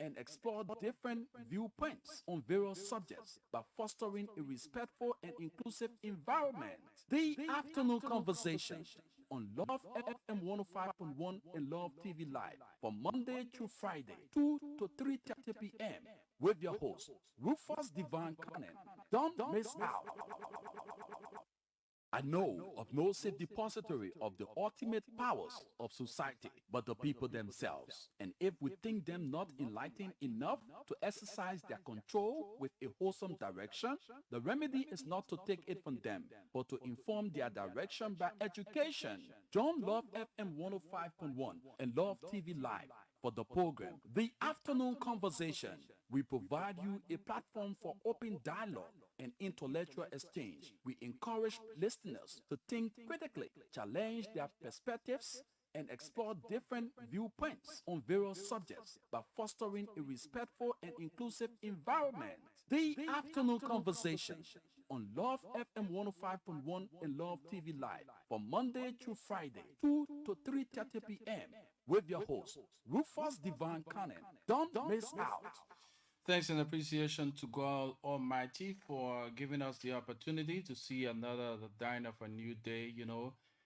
and explore different viewpoints on various subjects by fostering a respectful and inclusive environment. The afternoon conversation on Love FM 105.1 and Love TV Live from Monday through Friday, 2 to 3:30 p.m. with your host, Rufus Divine Cannon. Don't miss out. I know of no safe depository of the ultimate powers of society but the people themselves. And if we think them not enlightened enough to exercise their control with a wholesome direction, the remedy is not to take it from them, but to inform their direction by education. Join Love FM 105.1 and Love TV Live for the program, The Afternoon Conversation. We provide you a platform for open dialogue and intellectual exchange. We encourage listeners to think critically, challenge their perspectives, and explore different viewpoints on various subjects by fostering a respectful and inclusive environment. The Afternoon Conversation on Love FM 105.1 and Love TV Live from Monday through Friday, 2 to 3:30 p.m. with your host, Rufus Divine Cannon. Don't miss out. Thanks and appreciation to God Almighty for giving us the opportunity to see another the dawn of a new day.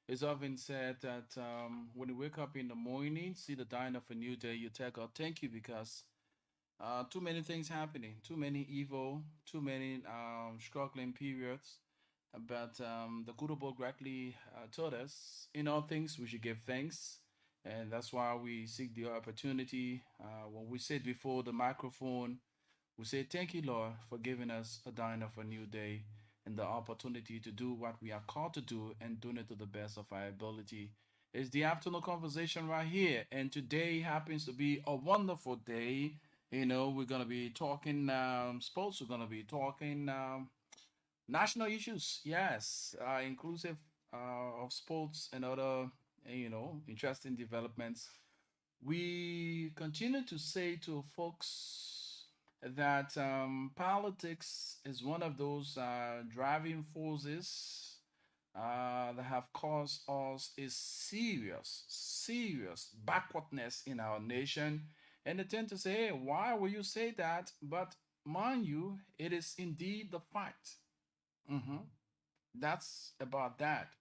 It's often said that when you wake up in the morning, see the dawn of a new day, you tell God, thank you, because too many things happening, too many evil, too many struggling periods. But the good old book rightly told us, in all things we should give thanks. And that's why we seek the opportunity. When we sit before the microphone, we say, thank you, Lord, for giving us a dawn of a new day and the opportunity to do what we are called to do and doing it to the best of our ability. It's the afternoon conversation right here. And today happens to be a wonderful day. We're going to be talking sports. We're going to be talking national issues. Yes, inclusive of sports and other, interesting developments. We continue to say to folks that politics is one of those driving forces that have caused us a serious backwardness in our nation. And they tend to say, hey, why will you say that? But mind you, it is indeed the fact. Mhm. That's about that.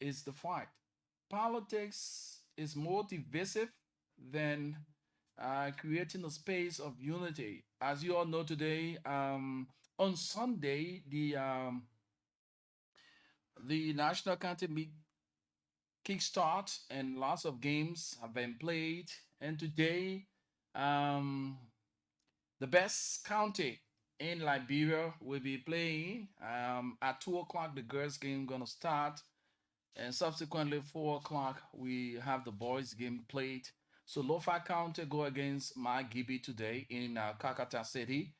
It's the fight. Politics is more divisive than creating a space of unity. As you all know today, on Sunday, the National County League kickstart and lots of games have been played. And today, um, the best county in Liberia will be playing at 2 o'clock. The girls' game gonna start, and subsequently 4 o'clock we have the boys' game played. So Lofa County go against Margibi today in Kakata City,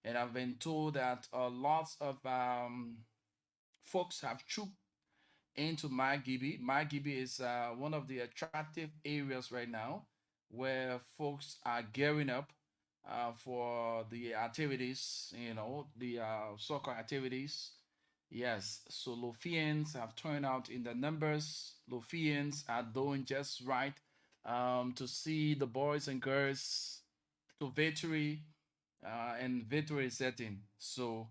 and I've been told that lots of folks have trooped into Margibi. Margibi is one of the attractive areas right now where folks are gearing up for the activities, the soccer activities. Yes, so Lofians have turned out in the numbers. Lofians are doing just right to see the boys and girls to victory and victory setting. So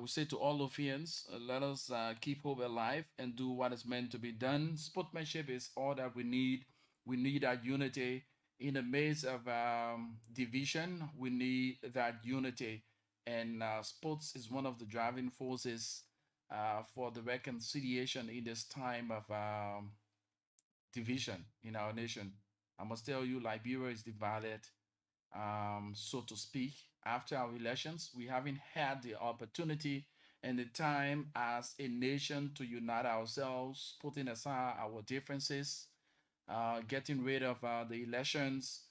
we say to all Lofians, let us keep hope alive and do what is meant to be done. Sportsmanship is all that we need. We need that unity in the midst of division. We need that unity, and sports is one of the driving forces for the reconciliation in this time of division in our nation. I must tell you, Liberia is divided, so to speak. After our elections, we haven't had the opportunity and the time as a nation to unite ourselves, putting aside our differences, getting rid of the elections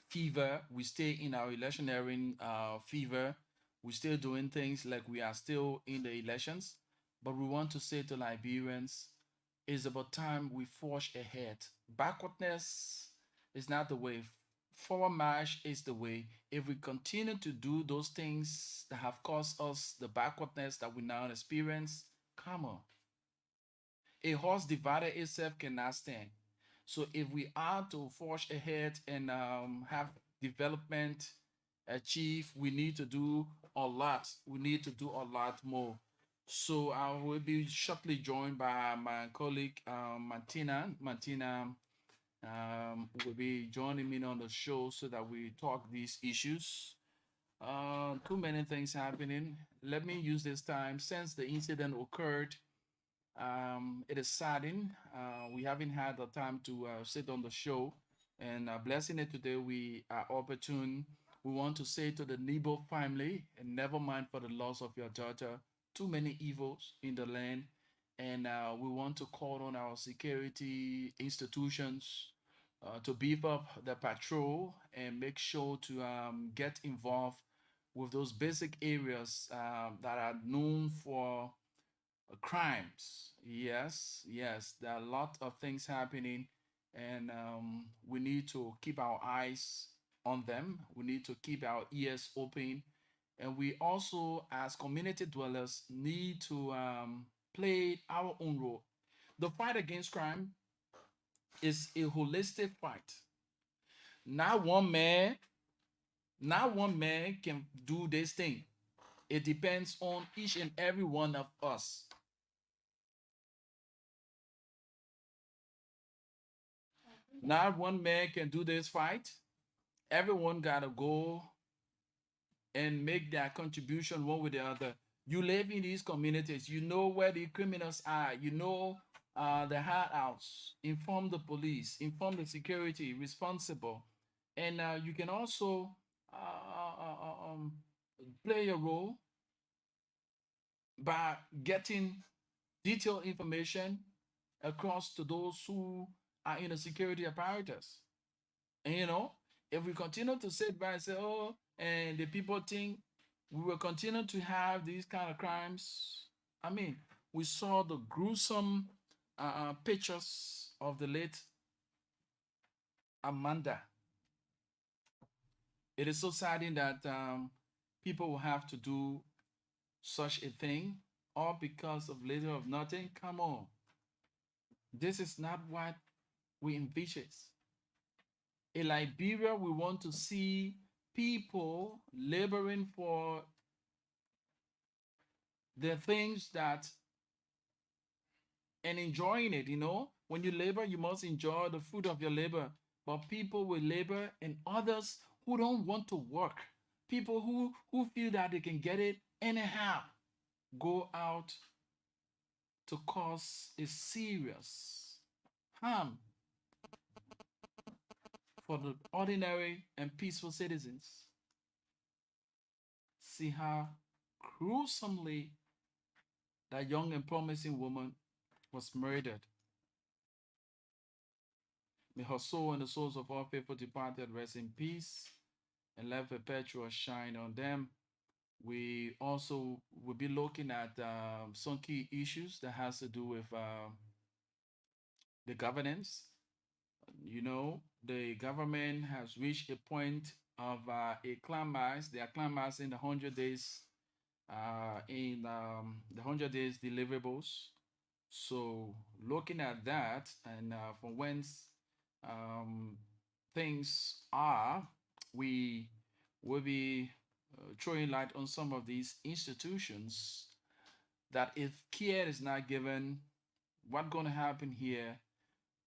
fever. We stay in our electioneering fever. We're still doing things like we are still in the elections. But we want to say to Liberians, it's about time we forge ahead. Backwardness is not the way. Forward march is the way. If we continue to do those things that have caused us the backwardness that we now experience, come on. A horse divided itself cannot stand. So if we are to forge ahead and have development achieve, we need to do a lot. We need to do a lot more. So I will be shortly joined by my colleague Martina. Martina will be joining me on the show so that we talk these issues. Too many things happening. Let me use this time since the incident occurred. It is saddening. We haven't had the time to sit on the show, and blessing it today, we are opportune. We want to say to the Nebo family, and never mind for the loss of your daughter. Too many evils in the land, and we want to call on our security institutions to beef up the patrol and make sure to get involved with those basic areas that are known for crimes. Yes, yes, there are a lot of things happening, and we need to keep our eyes on them. We need to keep our ears open, and we also, as community dwellers, need to play our own role. The fight against crime is a holistic fight. Not one man, not one man can do this thing. It depends on each and every one of us. Not one man can do this fight. Everyone gotta go and make their contribution one with the other. You live in these communities, you know where the criminals are, you know the hideouts. Inform the police, inform the security responsible, and you can also play a role by getting detailed information across to those who are in the security apparatus. And if we continue to sit by and say, oh, and the people think we will continue to have these kind of crimes. I mean, we saw the gruesome pictures of the late Amanda. It is so saddening that people will have to do such a thing, all because of little of nothing. Come on. This is not what we envisage. In Liberia, we want to see people laboring for the things that and enjoying it. When you labor, you must enjoy the fruit of your labor. But people will labor, and others who don't want to work, people who feel that they can get it anyhow, go out to cause a serious harm for the ordinary and peaceful citizens. See how gruesomely that young and promising woman was murdered. May her soul and the souls of all faithful departed rest in peace and let perpetual shine on them. We also will be looking at some key issues that has to do with the governance. The government has reached a point of a climax. They are climaxing the 100 days in the 100 days deliverables. So looking at that and from whence things are, we will be throwing light on some of these institutions that if care is not given, what's going to happen here,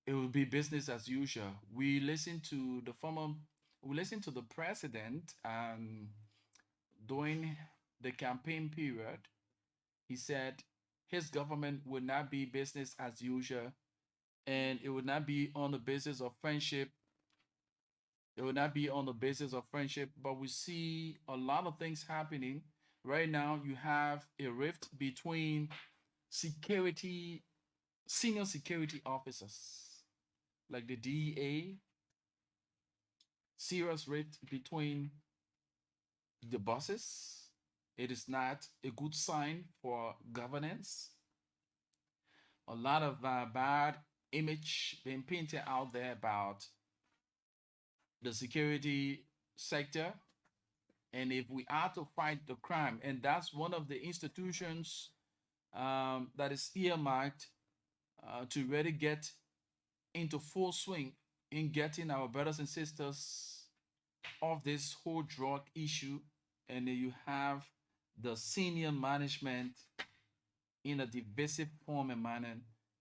it will be business as usual. We listened to the president during the campaign period. He said his government would not be business as usual, and it would not be on the basis of friendship. It would not be on the basis of friendship, but we see a lot of things happening. Right now, you have a rift between security, senior security officers, like the DEA, serious rift between the bosses. It is not a good sign for governance. A lot of bad image being painted out there about the security sector. And if we are to fight the crime, and that's one of the institutions that is earmarked to really get into full swing in getting our brothers and sisters off this whole drug issue, and then you have the senior management in a divisive form and manner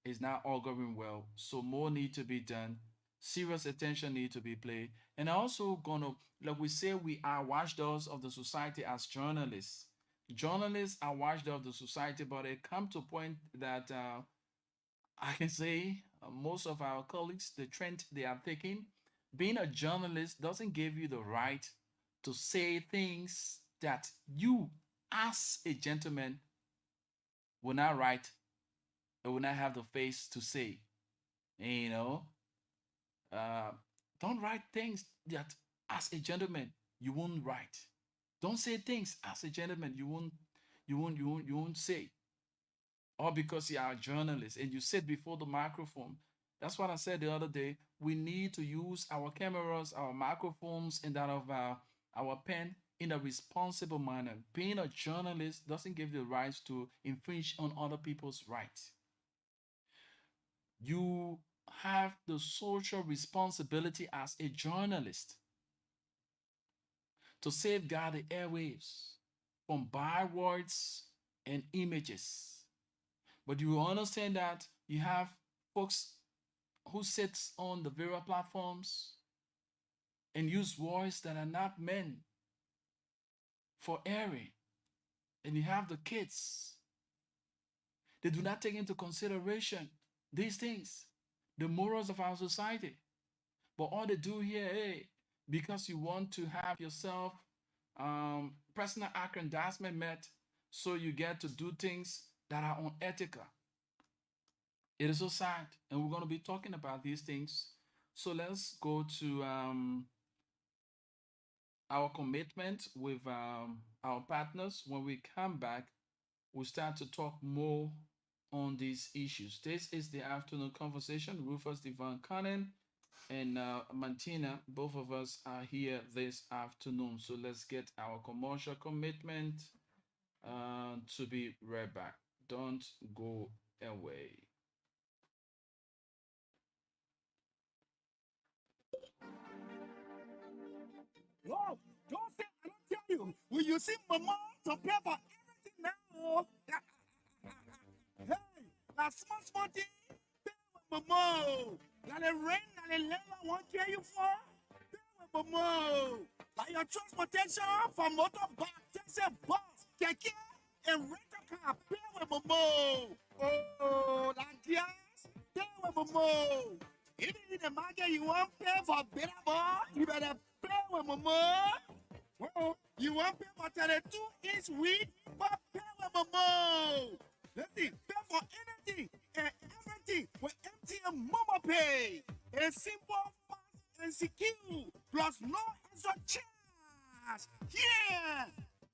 is not all going well. So more need to be done. Serious attention need to be paid. And also gonna, like we say, we are watchdogs of the society as journalists. Journalists are watchdogs of the society, but it come to a point that I can say most of our colleagues, the trend they are taking, being a journalist doesn't give you the right to say things that you, as a gentleman, will not write or will not have the face to say. You know, uh, don't write things that, as a gentleman, you won't write. Don't say things as a gentleman you won't say. Or because you are a journalist and you sit before the microphone. That's what I said the other day. We need to use our cameras, our microphones, and that of our pen in a responsible manner. Being a journalist doesn't give you the rights to infringe on other people's rights. You have the social responsibility as a journalist to safeguard the airwaves from bywords and images. But you understand that you have folks who sits on the various platforms and use words that are not meant for airing. And you have the kids. They do not take into consideration these things, the morals of our society. But all they do here, hey, because you want to have yourself personal aggrandizement met, so you get to do things that are unethical. It is so sad, and we're going to be talking about these things. So let's go to our commitment with our partners. When we come back, we'll start to talk more on these issues. This is the afternoon conversation. Rufus Devon Cannon and Mantina, both of us are here this afternoon. So let's get our commercial commitment to be right back. Don't go away. Oh, don't say I don't tell you. Will you see mama to pay for everything now? Hey, now small thing, pay with mama. Now the rain, now the level won't care you for. Pay with mama. Like your transportation from motorbike, taxi, bus, keke, and rental car, pay with mama. Oh, like yes, pay with mama. Even in the market, you want pay for better boy, you better pay with mama. Well, you want pay for 32-inch weed, but pay with mama. Let's see, pay for anything and everything with MTN Mama Pay. It's simple, fast, and secure, plus no extra charge. Yeah!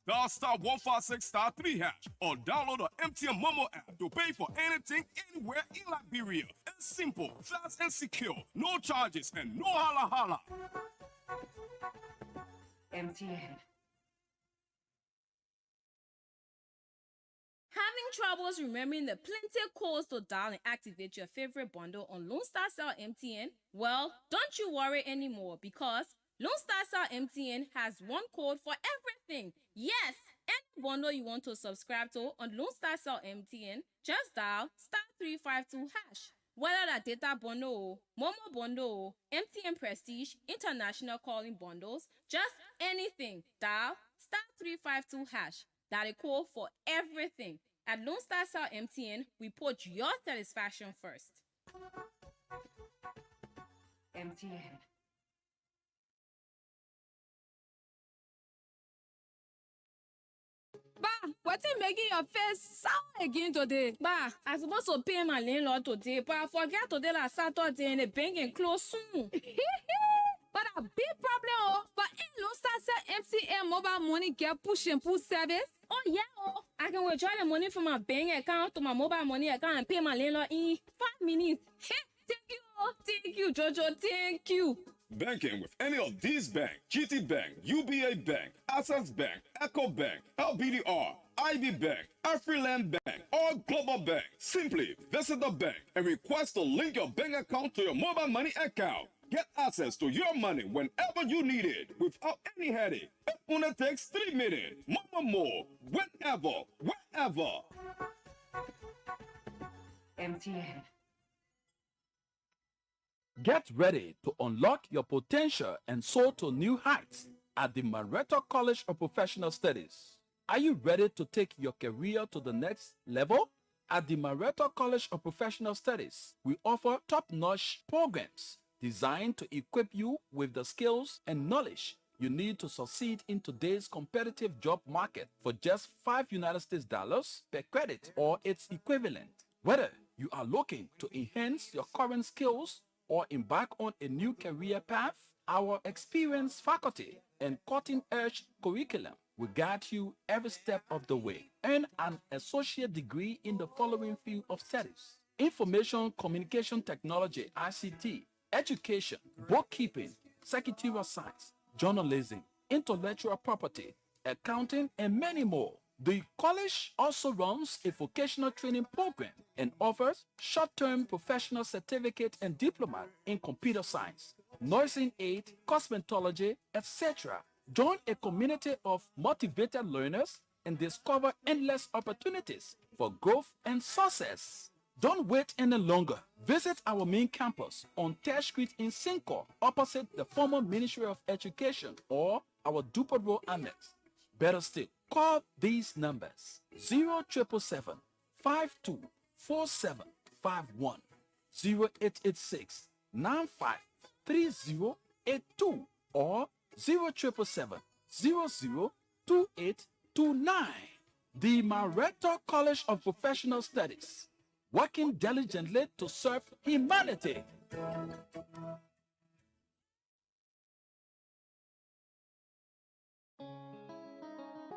Dial *156*3# or download the MTN Momo app to pay for anything anywhere in Liberia. It's simple, fast, and secure. No charges and no holla holla. MTN. Having troubles remembering the plenty codes to dial and activate your favorite bundle on Lone Star Cell MTN? Well, don't you worry anymore, because Lone Star Cell MTN has one code for everything. Yes, any bundle you want to subscribe to on Lone Star Cell MTN, just dial *352#. Whether that data bundle, Momo bundle, MTN Prestige, international calling bundles, just anything, dial *352#. That is code for everything. At Lone Star Cell MTN, we put your satisfaction first. MTN. Bah, what's it making your face sour again today? Bah, I supposed to pay my landlord today, but I forget today like Saturday and the bank can close soon. But a big problem, oh. But in Lone Star Cell MTN mobile money get push and pull service. Oh yeah, oh. I can withdraw the money from my bank account to my mobile money account and pay my landlord in 5 minutes. Thank you, oh. Thank you, Jojo. Thank you. Banking with any of these banks: GT Bank, UBA Bank, Access Bank, Echo Bank, LBDR, IB Bank, Afriland Bank, or Global Bank. Simply visit the bank and request to link your bank account to your mobile money account. Get access to your money whenever you need it without any headache. It only takes 3 minutes. More, whenever, wherever. MTN. Get ready to unlock your potential and soar to new heights at the Mareto College of Professional Studies. Are you ready to take your career to the next level? At the Mareto College of Professional Studies, we offer top-notch programs designed to equip you with the skills and knowledge you need to succeed in today's competitive job market for just $5 per credit or its equivalent. Whether you are looking to enhance your current skills or embark on a new career path, our experienced faculty and cutting-edge curriculum will guide you every step of the way. Earn an associate degree in the following field of studies: Information Communication Technology, ICT, Education, Bookkeeping, Secretarial Science, Journalism, Intellectual Property, Accounting, and many more. The college also runs a vocational training program and offers short-term professional certificate and diploma in computer science, nursing aid, cosmetology, etc. Join a community of motivated learners and discover endless opportunities for growth and success. Don't wait any longer. Visit our main campus on 3rd Street in Cinco, opposite the former Ministry of Education, or our Dupont Road Annex. Better still, call these numbers: 0777 524751, 0886 953082, or 0777 002829. The Mareto College of Professional Studies, working diligently to serve humanity.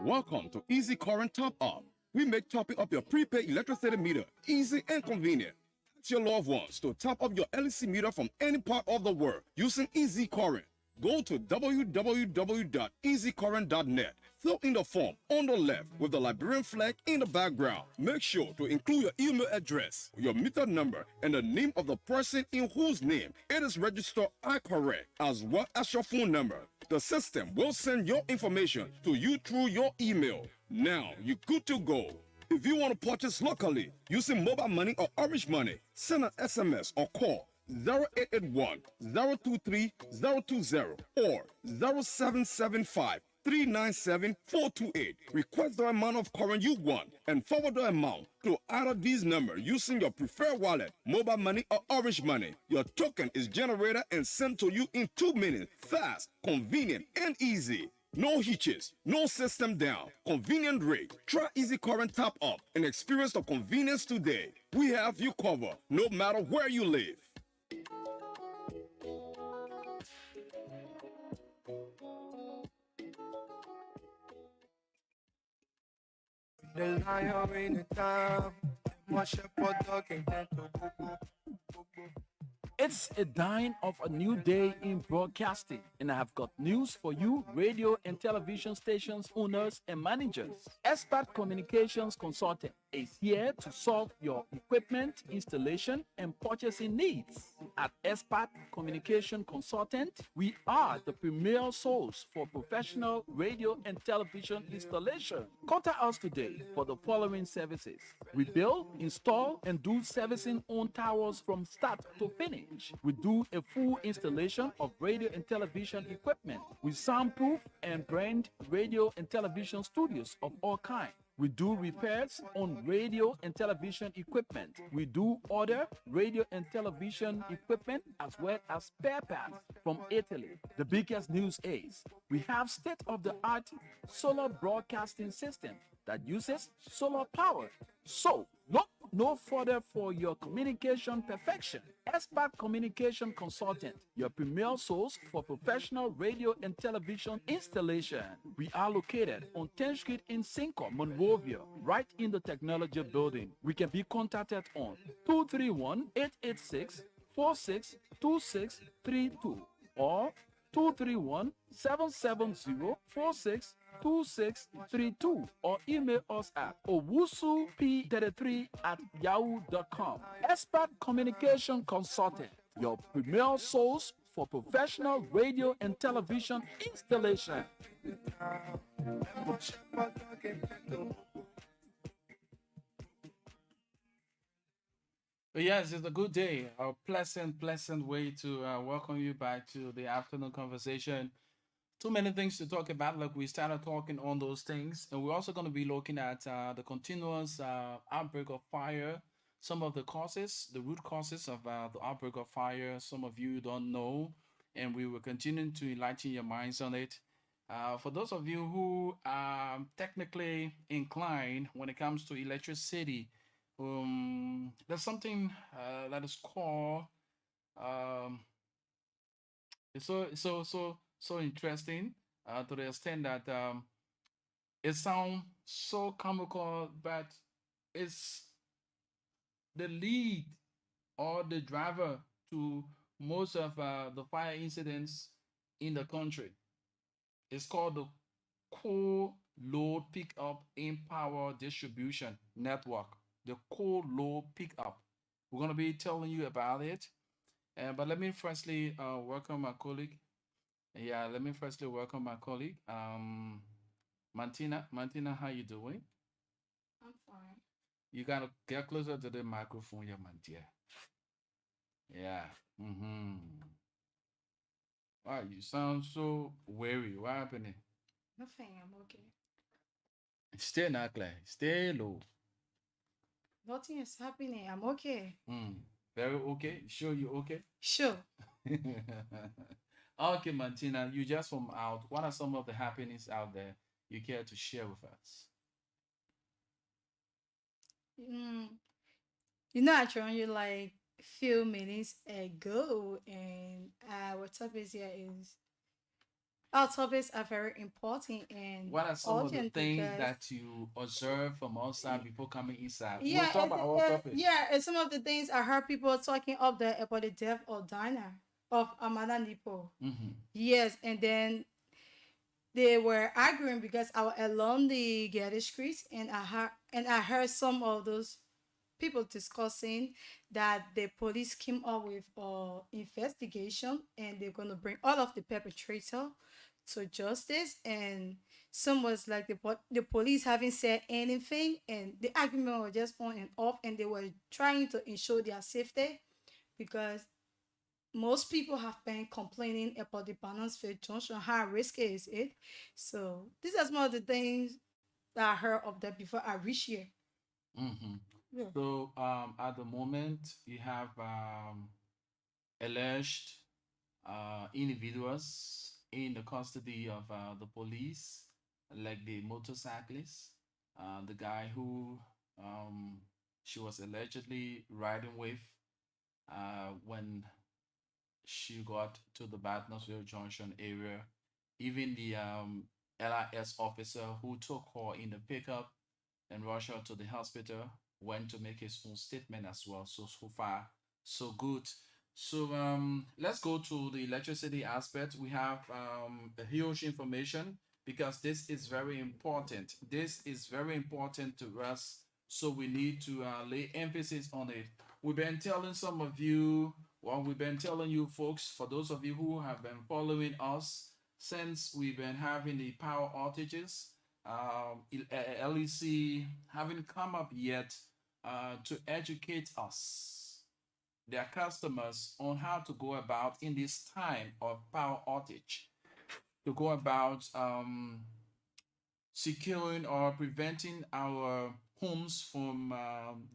Welcome to Easy Current Top Up. We make topping up your prepaid electricity meter easy and convenient. Ask your loved ones to top up your LEC meter from any part of the world using Easy Current. Go to www.easycurrent.net. Fill in the form on the left with the Liberian flag in the background. Make sure to include your email address, your meter number, and the name of the person in whose name it is registered are correct, as well as your phone number. The system will send your information to you through your email. Now you're good to go. If you want to purchase locally using mobile money or Orange Money, send an SMS or call 0881 023 020 or 0775 397 428. Request the amount of current you want and forward the amount to either these numbers using your preferred wallet, mobile money, or Orange Money. Your token is generated and sent to you in 2 minutes. Fast, convenient, and easy. No hitches, no system down, convenient rate. Try Easy Current Top Up and experience the convenience today. We have you covered, no matter where you live. The lion in the town, my shepherd dog and to go. It's a dawn of a new day in broadcasting, and I have got news for you, radio and television stations owners and managers. Expert Communications Consultant is here to solve your equipment installation and purchasing needs. At Expert Communication Consultant, we are the premier source for professional radio and television installation. Contact us today for the following services: we build, install, and do servicing on towers from start to finish. We do a full installation of radio and television equipment. We soundproof and brand radio and television studios of all kinds. We do repairs on radio and television equipment. We do order radio and television equipment as well as spare parts from Italy. The biggest news is we have state-of-the-art solar broadcasting system that uses solar power. So look no further for your communication perfection. Expert Communication Consultant, your premier source for professional radio and television installation. We are located on 10th Street in Cinco, Monrovia, right in the technology building. We can be contacted on 231-886-462632 or 231-770-462632 or email us at owusup33@yahoo.com. Expert Communication Consultant, your premier source for professional radio and television installation. But yes, it's a good day. A pleasant way to welcome you back to the afternoon conversation. Too many things to talk about. Like we started talking on those things, and we're also going to be looking at the continuous outbreak of fire, some of the causes, the root causes of the outbreak of fire. Some of you don't know, and we will continue to enlighten your minds on it. For those of you who are technically inclined when it comes to electricity, there's something that is called um, it's so interesting to the extent that it sounds so comical, but it's the lead or the driver to most of the fire incidents in the country. It's called the Coal Load Pickup in Power Distribution Network. The Coal Load Pickup. We're going to be telling you about it. But let me firstly welcome my colleague. Yeah, let me firstly welcome my colleague, Mantina. Mantina, how you doing? I'm fine. You gotta get closer to the microphone, yeah, man, dear. Yeah. Mm-hmm. Wow, you sound so weary. What happening? Nothing, I'm okay. Stay not clear. Stay low. Nothing is happening, I'm okay. Very okay. Sure, you okay? Sure. Okay, Martina, you just from out. What are some of the happenings out there you care to share with us? Mm, I joined you like few minutes ago, and our topics here is our topics are very important and What are some of the urgent things because that you observe from outside before coming inside? We'll yeah, talk about our topic. and some of the things I heard people talking up there about the death of Dinah of Amanda Nipo. Mm-hmm. Yes, and then they were arguing because I was along the Getty Street, and I heard some of those people discussing that the police came up with an investigation and they're going to bring all of the perpetrator to justice, and some was like the police haven't said anything, and the argument was just on and off, and they were trying to ensure their safety because most people have been complaining about the Balanceville Junction, how risky is it. So these are some of the things that I heard of that before I reached here. Mm-hmm. Yeah. So at the moment, you have alleged individuals in the custody of the police, like the motorcyclist, the guy who she was allegedly riding with when she got to the Batnasville Junction area. Even the LIS officer who took her in the pickup and rushed her to the hospital went to make his own statement as well. So far, so good. So let's go to the electricity aspect. We have a huge information because this is very important. This is very important to us. So we need to lay emphasis on it. We've been telling some of you, well, we've been telling you folks, for those of you who have been following us since we've been having the power outages, LEC haven't come up yet to educate us, their customers, on how to go about in this time of power outage, to go about securing or preventing our homes from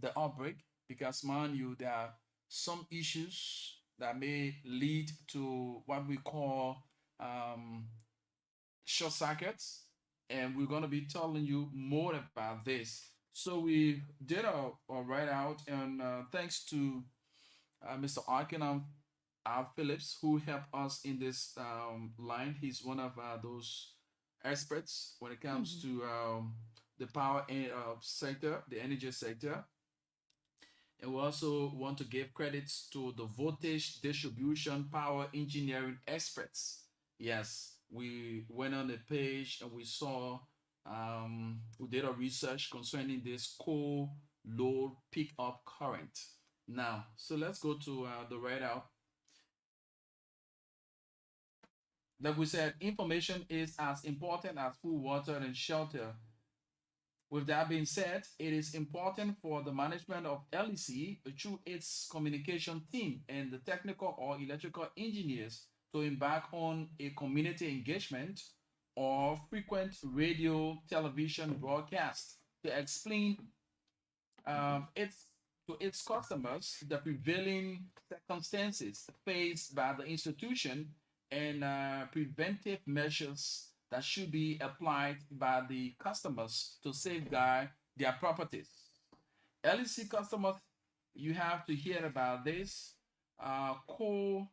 the outbreak. Because, mind you, there are some issues that may lead to what we call short circuits, and we're going to be telling you more about this. So we did a write out, and thanks to Mr. Arkin Phillips, who helped us in this line. He's one of those experts when it comes to the power sector, the energy sector. And we also want to give credits to the voltage distribution power engineering experts. Yes, we went on the page and we saw, we did a research concerning this cold load pickup current. Now, so let's go to the readout. Like we said, information is as important as food, water, and shelter. With that being said, it is important for the management of LEC through its communication team and the technical or electrical engineers to embark on a community engagement or frequent radio television broadcast to explain its to its customers the prevailing circumstances faced by the institution and preventive measures that should be applied by the customers to safeguard their properties. LEC customers, you have to hear about this core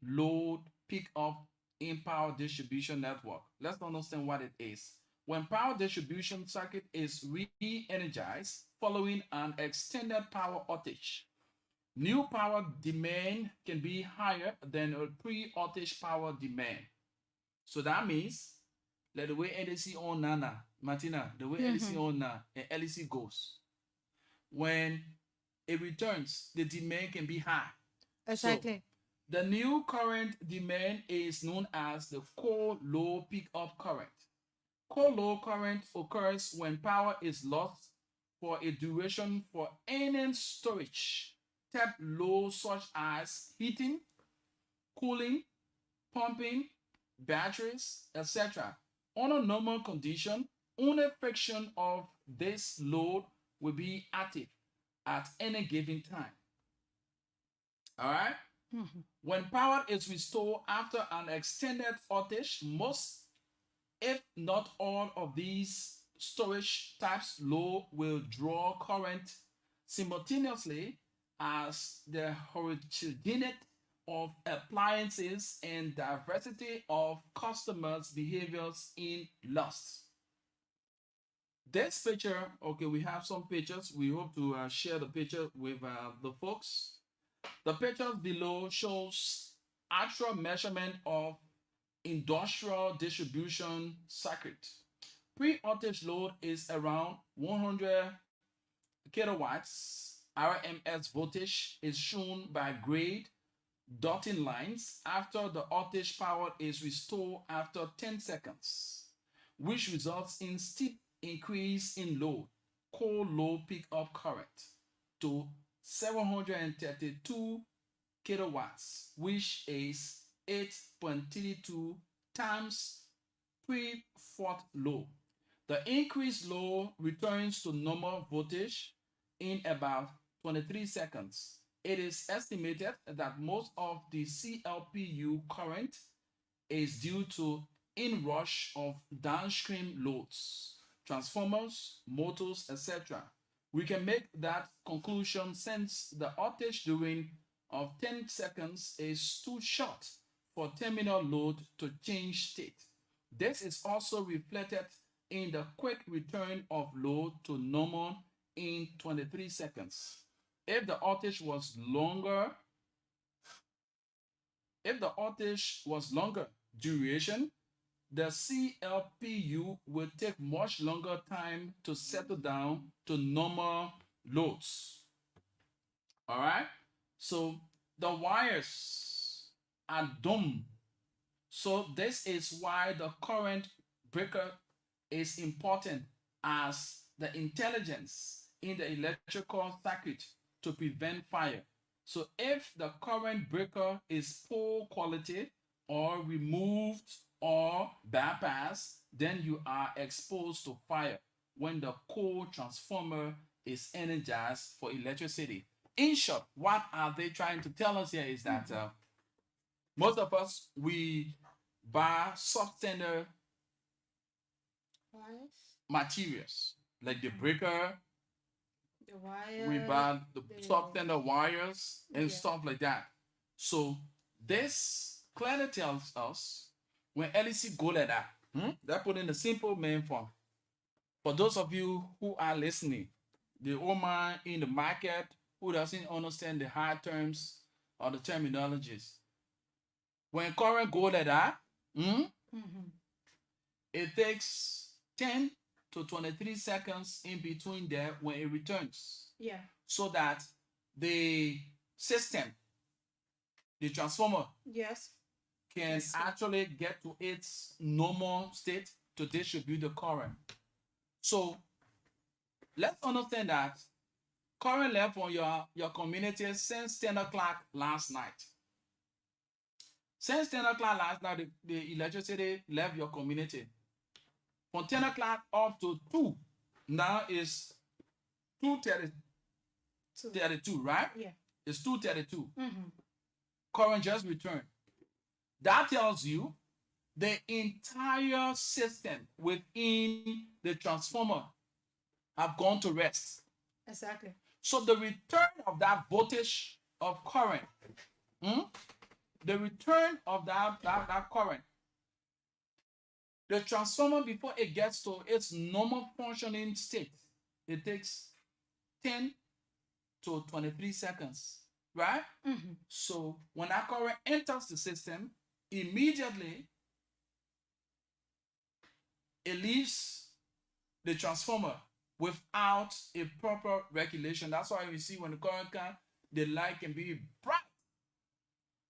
load pickup in power distribution network. Let's understand what it is. When power distribution circuit is re-energized following an extended power outage, new power demand can be higher than a pre-outage power demand. So that means like the way LEC on Nana, Martina, the way LEC on now and LEC goes. When it returns, the demand can be high. Exactly. The new current demand is known as the core low pickup current. Core low current occurs when power is lost for a duration for any storage type load such as heating, cooling, pumping, batteries, etc. On a normal condition, only fraction of this load will be active at any given time. All right? When power is restored after an extended outage, most, if not all, of these storage types load will draw current simultaneously as the heterogeneity of appliances and diversity of customers' behaviors in lost. This picture, okay, we have some pictures. We hope to share the picture with the folks. The picture below shows actual measurement of industrial distribution circuit. Pre-outage load is around 100 kilowatts. RMS voltage is shown by grade dotting lines after the outage power is restored after 10 seconds, which results in steep increase in load, core load pickup current, to 732 kilowatts, which is 8.32 times pre-fault load. The increased load returns to normal voltage in about 23 seconds. It is estimated that most of the CLPU current is due to inrush of downstream loads, transformers, motors, etc. We can make that conclusion since the outage during of 10 seconds is too short for terminal load to change state. This is also reflected in the quick return of load to normal in 23 seconds. If the outage was longer, duration, the CLPU will take much longer time to settle down to normal loads. All right? So the wires are dumb. So this is why the current breaker is important as the intelligence in the electrical circuit to prevent fire. So if the current breaker is poor quality or removed or bypassed, then you are exposed to fire when the core transformer is energized for electricity. In short, what are they trying to tell us here is that most of us, we buy substandard materials like the breaker, The wire. we buy the the- substandard wires and Yeah. stuff like that. So this clearly tells us when LEC go like that, that put in a simple main form. For those of you who are listening, the old man in the market who doesn't understand the hard terms or the terminologies, When current go like that, Mm-hmm. it takes 10 to 23 seconds in between there when it returns, Yeah. so that the system, the transformer, Yes. can Yes, sir. actually get to its normal state to distribute the current. So let's understand that current left on your community since 10 o'clock last night. Since 10 o'clock last night, the electricity left your community. From 10 o'clock up to 2, now is 2:32, right? Yeah. It's 2:32. Mm-hmm. Current just returned. That tells you the entire system within the transformer have gone to rest. Exactly. So the return of that voltage of current, the return of that current, the transformer, before it gets to its normal functioning state, it takes 10 to 23 seconds, right? Mm-hmm. So when that current enters the system, immediately it leaves the transformer without a proper regulation. That's why we see when the current comes, the light can be bright.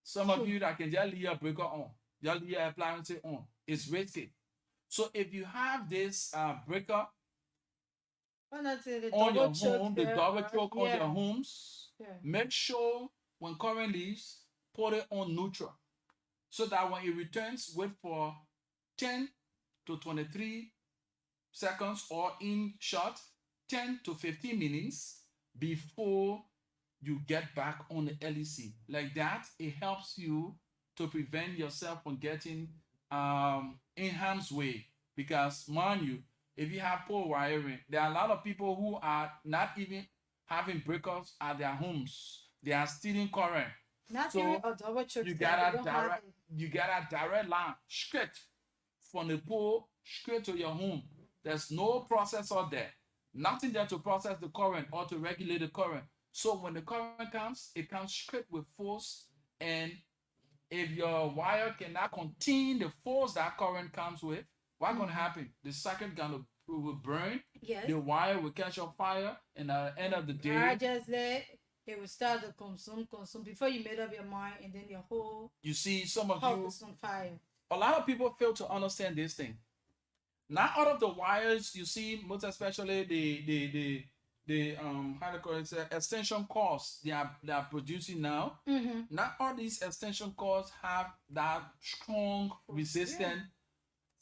Some of you that can just leave a breaker on, just leave your appliance on. It's risky. So if you have this breaker Why not say the on your double choke home, the there, double or- choke on yeah. your homes, Yeah. make sure when current leaves, put it on neutral, so that when it returns, wait for 10 to 23 seconds, or in short, 10 to 15 minutes before you get back on the LEC. Like that, it helps you to prevent yourself from getting in harm's way. Because mind you, if you have poor wiring, there are a lot of people who are not even having breakers at their homes. They are stealing current. Not So, even a double choke You there, got they a don't have direct, it. you got a direct line straight from the pole straight to your home. There's no processor there. Nothing there to process the current or to regulate the current. So when the current comes, it comes straight with force. And if your wire cannot contain the force that current comes with, what's gonna happen? The circuit will burn. Yes. The wire will catch on fire, and at the end of the day, I just let it will start to consume before you made up your mind, and then your whole you see some of house you. is on fire. A lot of people fail to understand this thing. Not all of the wires you see, most especially the how to call it, extension cords they are producing now. Mm-hmm. Not all these extension cords have that strong resistance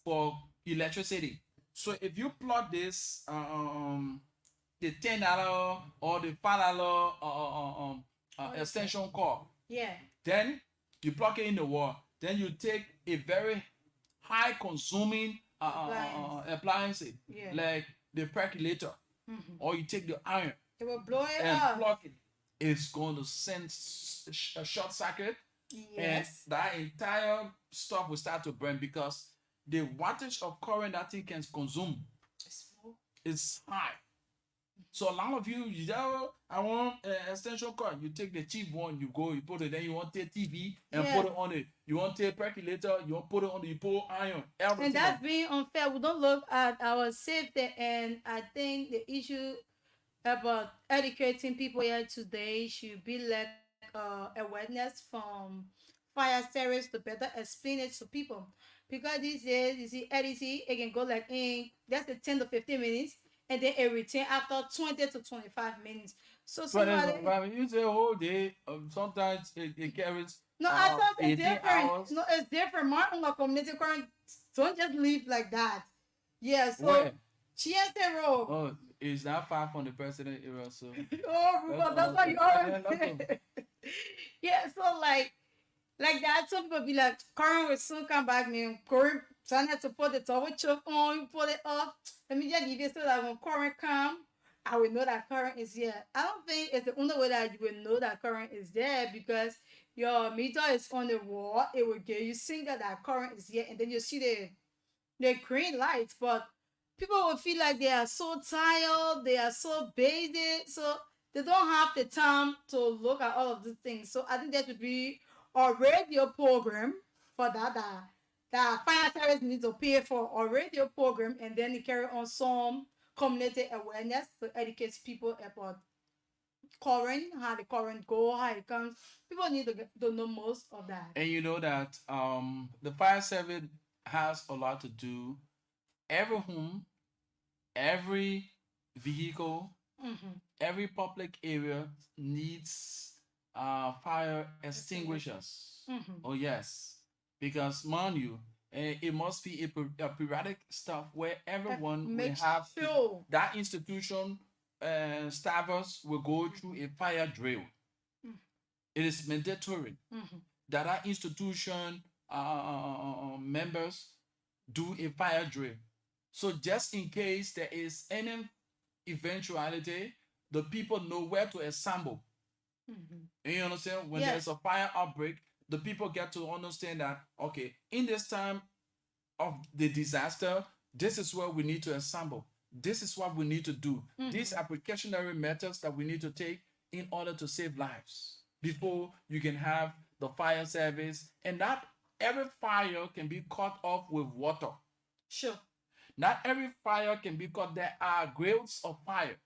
for electricity. So if you plug this the $10 or the $5 extension cord, Yeah. then you plug it in the wall. Then you take a very high consuming appliance, Yeah. like the percolator, Mm-hmm. or you take the iron It will blow it and up. plug it. It's going to send a short circuit, Yes. and that entire stuff will start to burn, because the wattage of current that thing can consume is high. So a lot of you I want an extension cord. You take the cheap one, you go, you put it. Then you want the TV and Yeah. put it on it. You want the percolator, you want put it on it. You put iron, everything. And that's being unfair. We don't look at our safety, and I think the issue about educating people here today should be like awareness from fire service to better explain it to people. Because these days, you see, EDC, it can go like in that's the 10 to 15 minutes, and then it return after 20 to 25 minutes. So But somebody, you say whole day. Sometimes it carries. no, I thought it's 18 different. hours. No, it's different. My own community current don't just live like that. Yeah, so Where? Chieste Road. Oh, it's not far from the president era, so. Oh, Ruben, that's why you Yeah, always. Yeah, so like that. Some people be like, current will soon come back, man. Current trying to put the double choke on, you put it up. Let me just give you so that when current come, I will know that current is here. I don't think it's the only way that you will know that current is there, because your meter is on the wall. It will give you signal that current is here, and then you see the green lights. But people will feel like they are so tired, they are so busy, so they don't have the time to look at all of these things. So I think that would be a radio program for that fire service need to pay for a radio program, and then they carry on some community awareness to educate people about current, how the current go, how it comes. People need to know most of that. And you know that the fire service has a lot to do. Every home, every vehicle, every public area needs fire extinguishers. Oh yes, because mind you, it must be a periodic stuff where everyone will Make have sure. that institution staffers will go through a fire drill. It is mandatory that our institution members do a fire drill. So just in case there is any eventuality, the people know where to assemble. You understand? When Yes. there's a fire outbreak, the people get to understand that, okay, in this time of the disaster, this is where we need to assemble. This is what we need to do. These are precautionary methods that we need to take in order to save lives before you can have the fire service. And not every fire can be cut off with water. Sure. Not every fire can be cut. There are grades of fire.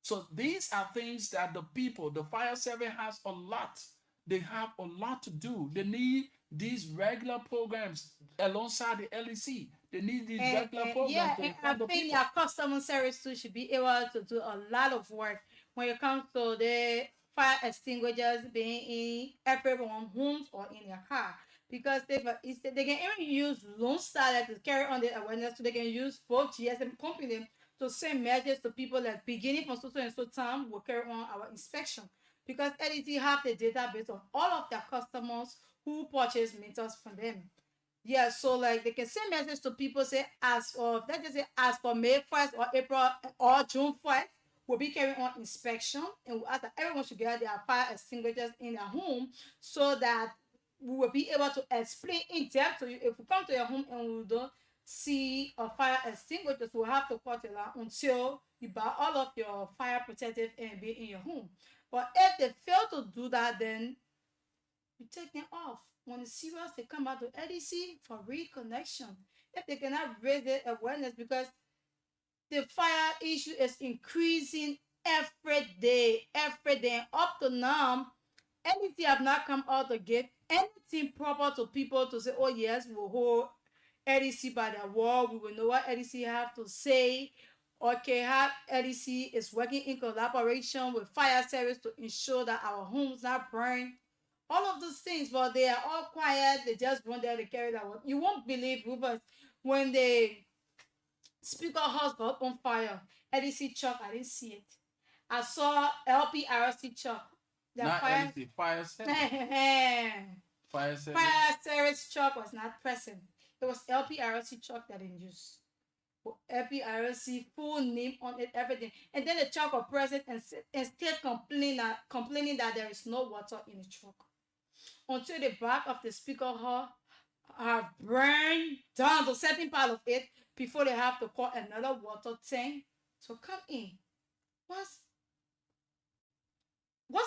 So these are things that the people, the fire service has a lot. They have a lot to do. They need these regular programs alongside the LEC. They need these regular programs yeah, to and I inform the think people. your customer service too should be able to do a lot of work when it comes to the fire extinguishers being in everyone's homes or in their car. Because they can even use Lone Star to carry on the awareness, so they can use both GSM company to send messages to people that beginning from so and so time will carry on our inspection. Because LEC have the database of all of their customers who purchase meters from them. Yeah, so like they can send message to people, say as of, let's just say as for May 1st or April or June 1st, we'll be carrying on inspection, and we'll ask that everyone should get their fire extinguishers in their home, so that we will be able to explain in depth to you. If we come to your home and we don't see a fire extinguisher, we'll have to cut it out until you buy all of your fire protective and be in your home. But if they fail to do that, then you take them off. When it's serious, they come out to LEC for reconnection. If they cannot raise their awareness, because the fire issue is increasing every day. Up to now, LEC have not come out to give anything proper to people to say, oh yes, we'll hold LEC by their wall. We will know what LEC have to say. Okay, how LEC is working in collaboration with fire service to ensure that our homes not burn. All of those things, but they are all quiet. They just want there to carry that one. You won't believe, Rufus, when the speaker house got on fire, LEC truck, I didn't see it. I saw LPRC truck. The Not fire, LEC, fire service. Fire service. fire service truck was not present. It was LPRC truck that in use. LPRC full name on it, everything. And then the truck was present and still complaining that there is no water in the truck. Until the back of the speaker hall have burned down to certain part of it before they have to call another water tank to come in. What's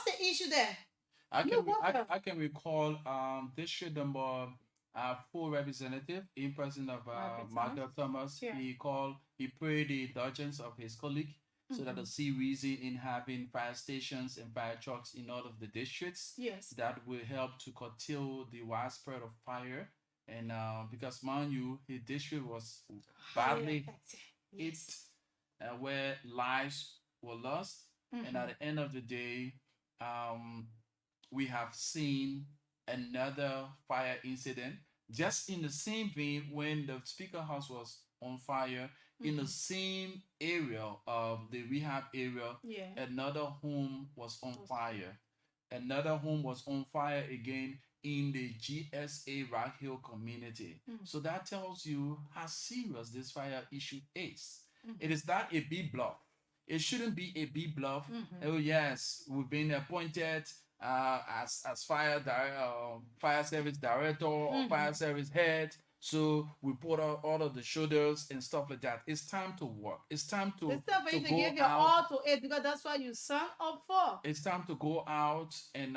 the issue there? No water. I can recall district number 4 representative in person of Michael Thomas. Yeah. He prayed the indulgence of his colleague so that the see reason in having fire stations and fire trucks in all of the districts. Yes. That will help to curtail the widespread of fire. And because mind you, his district was badly hit, where lives were lost. And at the end of the day, we have seen another fire incident just in the same vein when the speaker house was on fire in the same area of the rehab area. Yeah. Another home was on fire. Another home was on fire again in the GSA Rock Hill community. So that tells you how serious this fire issue is. It is not a big bluff. It shouldn't be a big bluff. Oh yes, we've been appointed as fire service director or fire service head. So we put out all of the shoulders and stuff like that. It's time to work. It's time to It's time for you to go give your out. all to it, because that's what you signed up for. It's time to go out and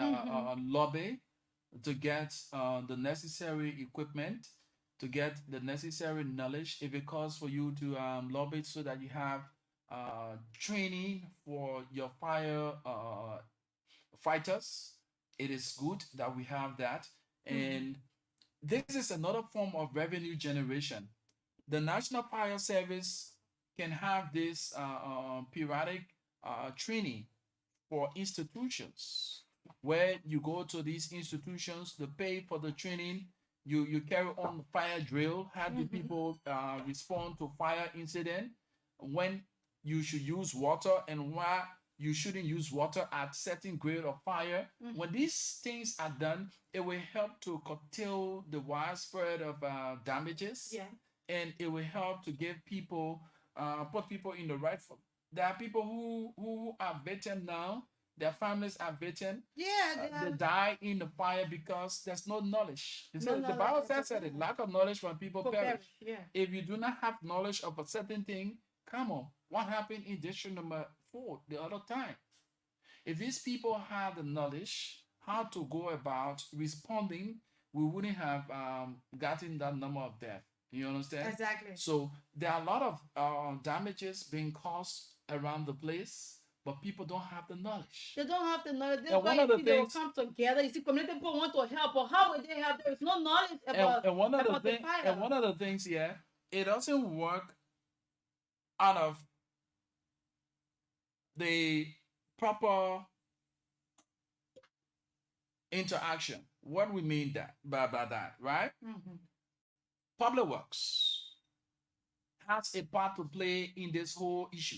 lobby to get the necessary equipment, to get the necessary knowledge. If it calls for you to lobby so that you have training for your fire fighters, it is good that we have that. And this is another form of revenue generation. The National Fire Service can have this periodic training for institutions where you go to these institutions to pay for the training. You carry on fire drill. How do people respond to fire incident? When you should use water and why you shouldn't use water at certain grade of fire. When these things are done, it will help to curtail the widespread of damages. Yeah. And it will help to give people, put people in the right. There are people who are victim now. Their families are victim. Yeah. They die in the fire because there's no knowledge. It No says, the knowledge, Bible says that exactly. the lack of knowledge from people perish. Yeah. If you do not have knowledge of a certain thing, come on. What happened in district number 4 the other time? If these people had the knowledge how to go about responding, we wouldn't have gotten that number of deaths. You understand? Exactly. So there are a lot of damages being caused around the place, but people don't have the knowledge. They don't have the knowledge. That's And why one of the they will things- come together. You see, community people want to help, but how will they help? There is no knowledge about, And one of the about the things, fire. and one of the things, yeah, it doesn't work out of the proper interaction. What we mean that by that, right? Public Works has a part to play in this whole issue.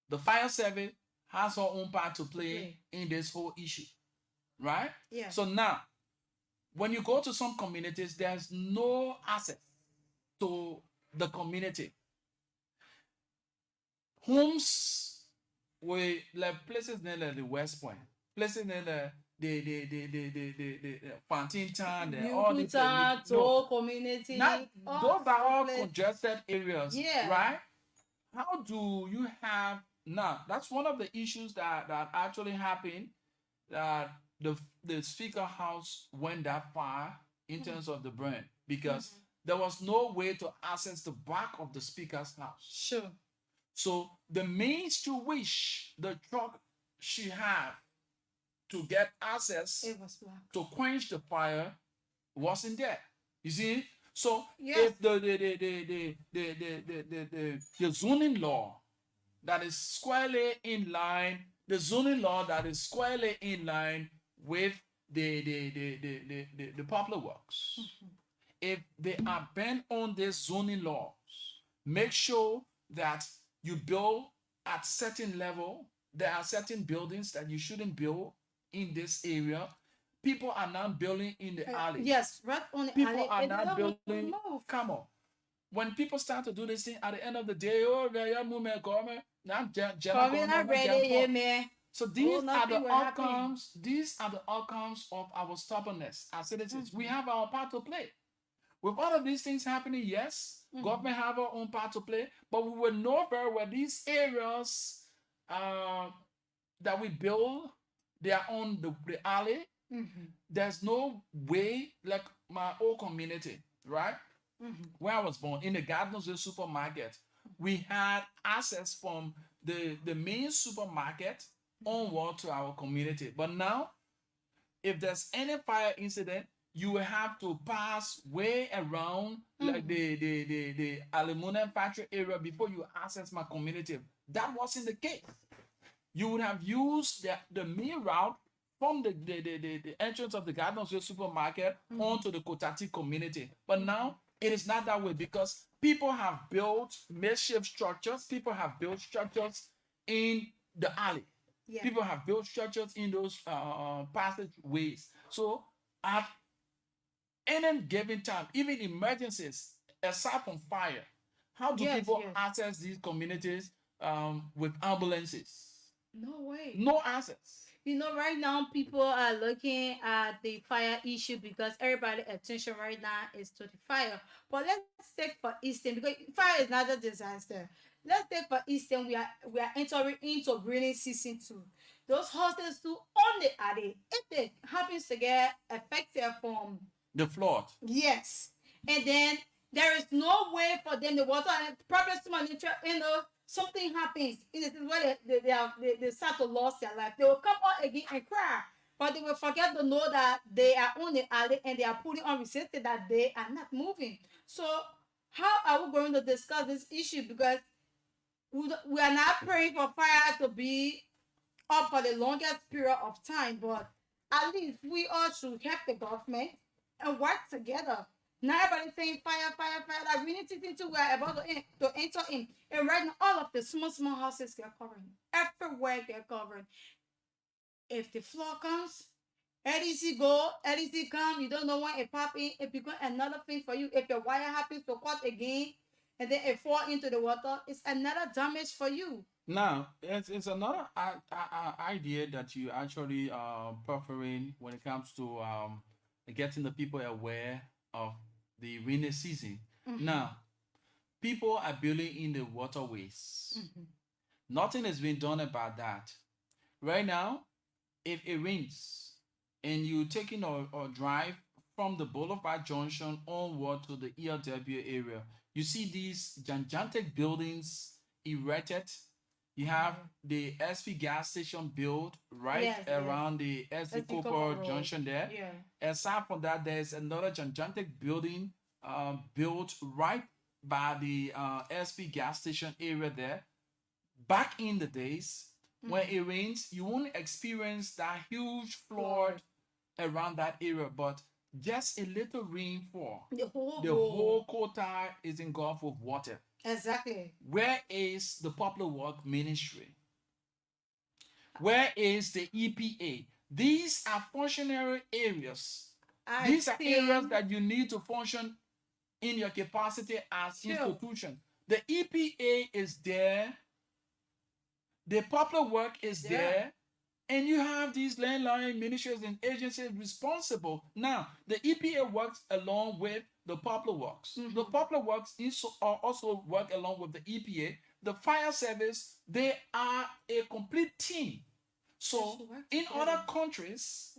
The fire service has her own part to play in this whole issue, right? Yeah. So now, when you go to some communities, there's no access to the community. Homes with like places near the West Point, places near the Fontaine Town, all these Yukuta, no, Toh community. not, all those are all places. congested areas, Yeah. right? How do you have now? That's one of the issues that actually happened. That the speaker house went that far in terms of the burn because there was no way to access the back of the speaker's house. Sure. So the means to which the truck should have to get access It was black. to quench the fire wasn't there. You see? So Yes. if the zoning law that is squarely in line, the zoning law that is squarely in line with the Public Works, if they are bent on these zoning laws, make sure that you build at certain level. There are certain buildings that you shouldn't build in this area. People are not building in the alley. Yes, right on the People alley. are and not they don't building. move. Come on. When people start to do this thing, at the end of the day, oh, they are moving, government. Now, Coming not ready, yeah, man. so these are the nothing will happen. outcomes. These are the outcomes of our stubbornness as citizens. We have our part to play. With all of these things happening, yes, government have our own part to play, but we will know very well these areas that we build, they are on the alley. There's no way, like my old community, right? Where I was born, in the Gardnersville supermarket, we had access from the main supermarket onward to our community. But now, if there's any fire incident, you will have to pass way around like the aluminum factory area before you access my community. That wasn't the case. You would have used the main route from the entrance of the Gardnersville supermarket onto the Kotati community. But now it is not that way because people have built makeshift structures. People have built structures in the alley. Yeah. People have built structures in those passageways. So at any given time, even emergencies, aside from fire, how do Yes, people yes. access these communities with ambulances? No way. No access. You know, right now people are looking at the fire issue because everybody's attention right now is to the fire. But let's take for Eastern, because fire is not a disaster. Let's take for Eastern. We are entering into breeding season 2. Those horses too on the addy. If they happens to get affected from, The flood. yes, and then there is no way for them to water and probably someone, something happens. This is where they start to lose their life. They will come out again and cry, but they will forget to know that they are on the alley and they are putting on resistance, that they are not moving. So how are we going to discuss this issue? Because we are not praying for fire to be up for the longest period of time, but at least we all should help the government and work together. Not everybody saying fire, fire, fire. Like we need to think we're about to enter in. And right now, all of the small houses get covered. Everywhere get covered. If the flood comes, LDC go, LDC come, you don't know when it pop in, it becomes another thing for you. If your wire happens to cut again and then it fall into the water, it's another damage for you. Now, it's another idea that you actually preferring when it comes to getting the people aware of the rainy season. Now, people are building in the waterways. Nothing has been done about that. Right now, if it rains and you taking or drive from the Boulevard Junction onward to the ELW area, you see these gigantic buildings erected. You have the SP gas station built right around the SP Cooper Junction there. Yeah. Aside from that, there's another gigantic building built right by the SP gas station area there. Back in the days, when it rains, you won't experience that huge flood around that area, but just a little rainfall, The the whole quota is engulfed with water. Exactly. Where is the Popular Work Ministry? Where is the EPA? These are functionary areas. These are areas that you need to function in your capacity as institution. The EPA is there. The Popular Work is there. And you have these landline ministries and agencies responsible. Now, the EPA works along with the Popular Works. The Popular Works also work along with the EPA. The fire service, they are a complete team. So, in other countries,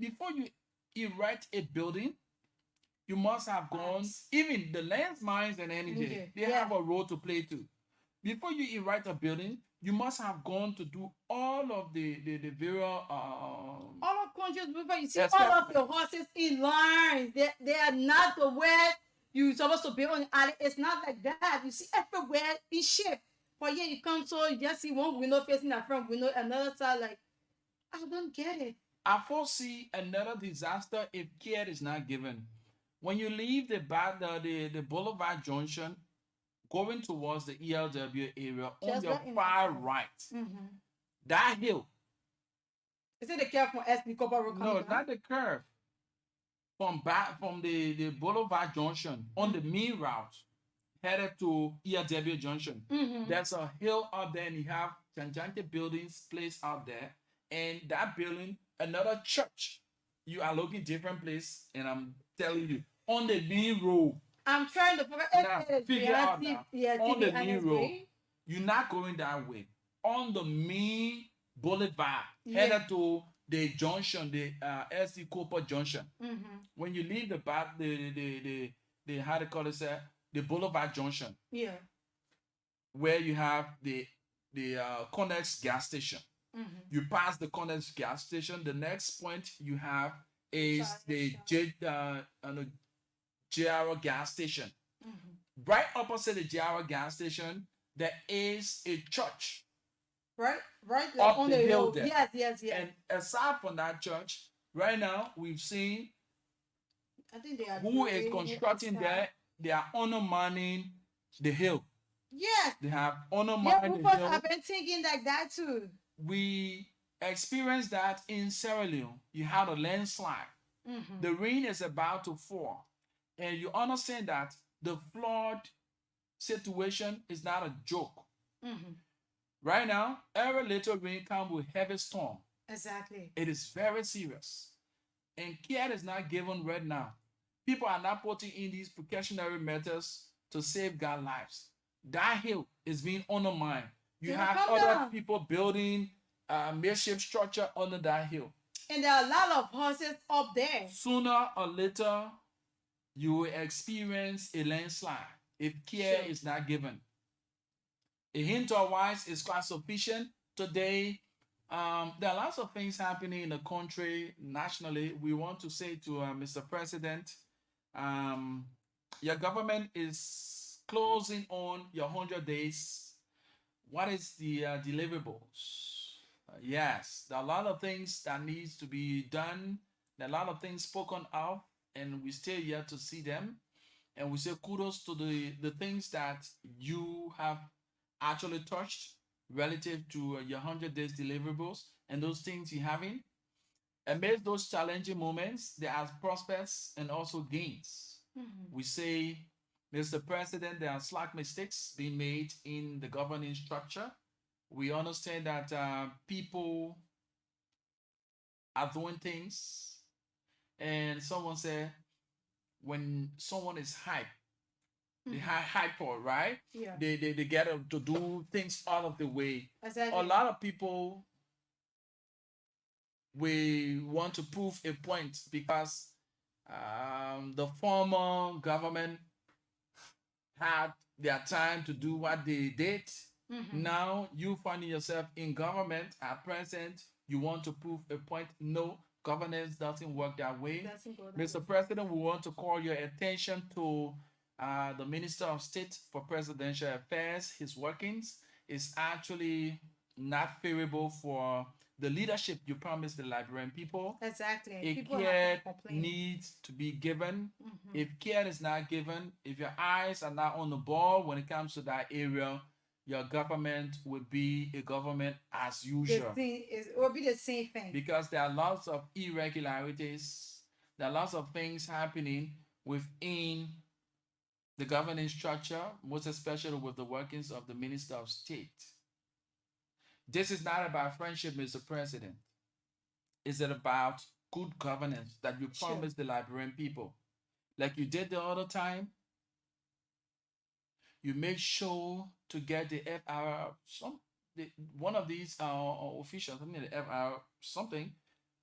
before you erect a building, you must have gone, even the landmines and anything, they have a role to play too. Before you erect a building, you must have gone to do all of the various all of countries before you see all of the horses in line. They are not the way you're supposed to be on the alley. It's not like that. You see everywhere in shape. But yeah, you come, so you just see one window facing the front window, another side, like, I don't get it. I foresee another disaster if care is not given. When you leave the Boulevard Junction, going towards the ELW area, on your far right, that hill. Is it the curve from SP Copper Road? No, not the curve. From the Boulevard Junction on the main route, headed to ELW Junction. There's a hill up there, and you have gigantic buildings placed out there. And that building, another church. You are looking different place, and I'm telling you, on the main road. I'm trying to figure out now. On the main road, you're not going that way. On the main boulevard, headed to the junction, the SC Cooper Junction. When you leave the how they call it, the Boulevard Junction. Where you have the Connex gas station. You pass the Connex gas station. The next point you have is the JR gas station. Right opposite the JR gas station, there is a church. Right up on the hill road. there. Yes. And aside from that church, right now we've seen I think they are who is constructing there. They are undermining the hill. Yes. They have undermined the hill. I've been thinking like that too. We experienced that in Sierra Leone. You had a landslide. The rain is about to fall. And you understand that the flood situation is not a joke. Right now, every little rain comes with heavy storm. Exactly. It is very serious. And care is not given right now. People are not putting in these precautionary methods to safeguard lives. That hill is being undermined. You They will have come other down. people building makeshift structure under that hill. And there are a lot of horses up there. Sooner or later, you will experience a landslide if care Sure. is not given. A hint or wise is quite sufficient today. There are lots of things happening in the country nationally. We want to say to Mr. President, um, your government is closing on your 100 days. What is the deliverables? Yes, there are a lot of things that needs to be done. There are a lot of things spoken of, and we still yet to see them. And we say kudos to the things that you have actually touched relative to your 100 days deliverables and those things you're having. Amidst those challenging moments, there are prospects and also gains. We say, Mr. President, there are slight mistakes being made in the governing structure. We understand that people are doing things, and someone said, when someone is hype, they hyper, right? Yeah. They get to do things out of the way. Exactly. A lot of people we want to prove a point because the former government had their time to do what they did. Now you finding yourself in government at present, you want to prove a point. No, governance doesn't work that way. Doesn't go that Mr. President, we want to call your attention to the Minister of State for Presidential Affairs. His workings is actually not favorable for the leadership you promised the Liberian people. Exactly. A People have care been complaining. needs to be given. If care is not given, if your eyes are not on the ball when it comes to that area, your government would be a government as The usual. thing is, it will be the same thing. Because there are lots of irregularities, there are lots of things happening within the governing structure, most especially with the workings of the Minister of State. This is not about friendship, Mr. President. It's about good governance that you Sure. promised the Liberian people. Like you did the other time, you make sure to get the FR, one of these officials, I mean the FR something,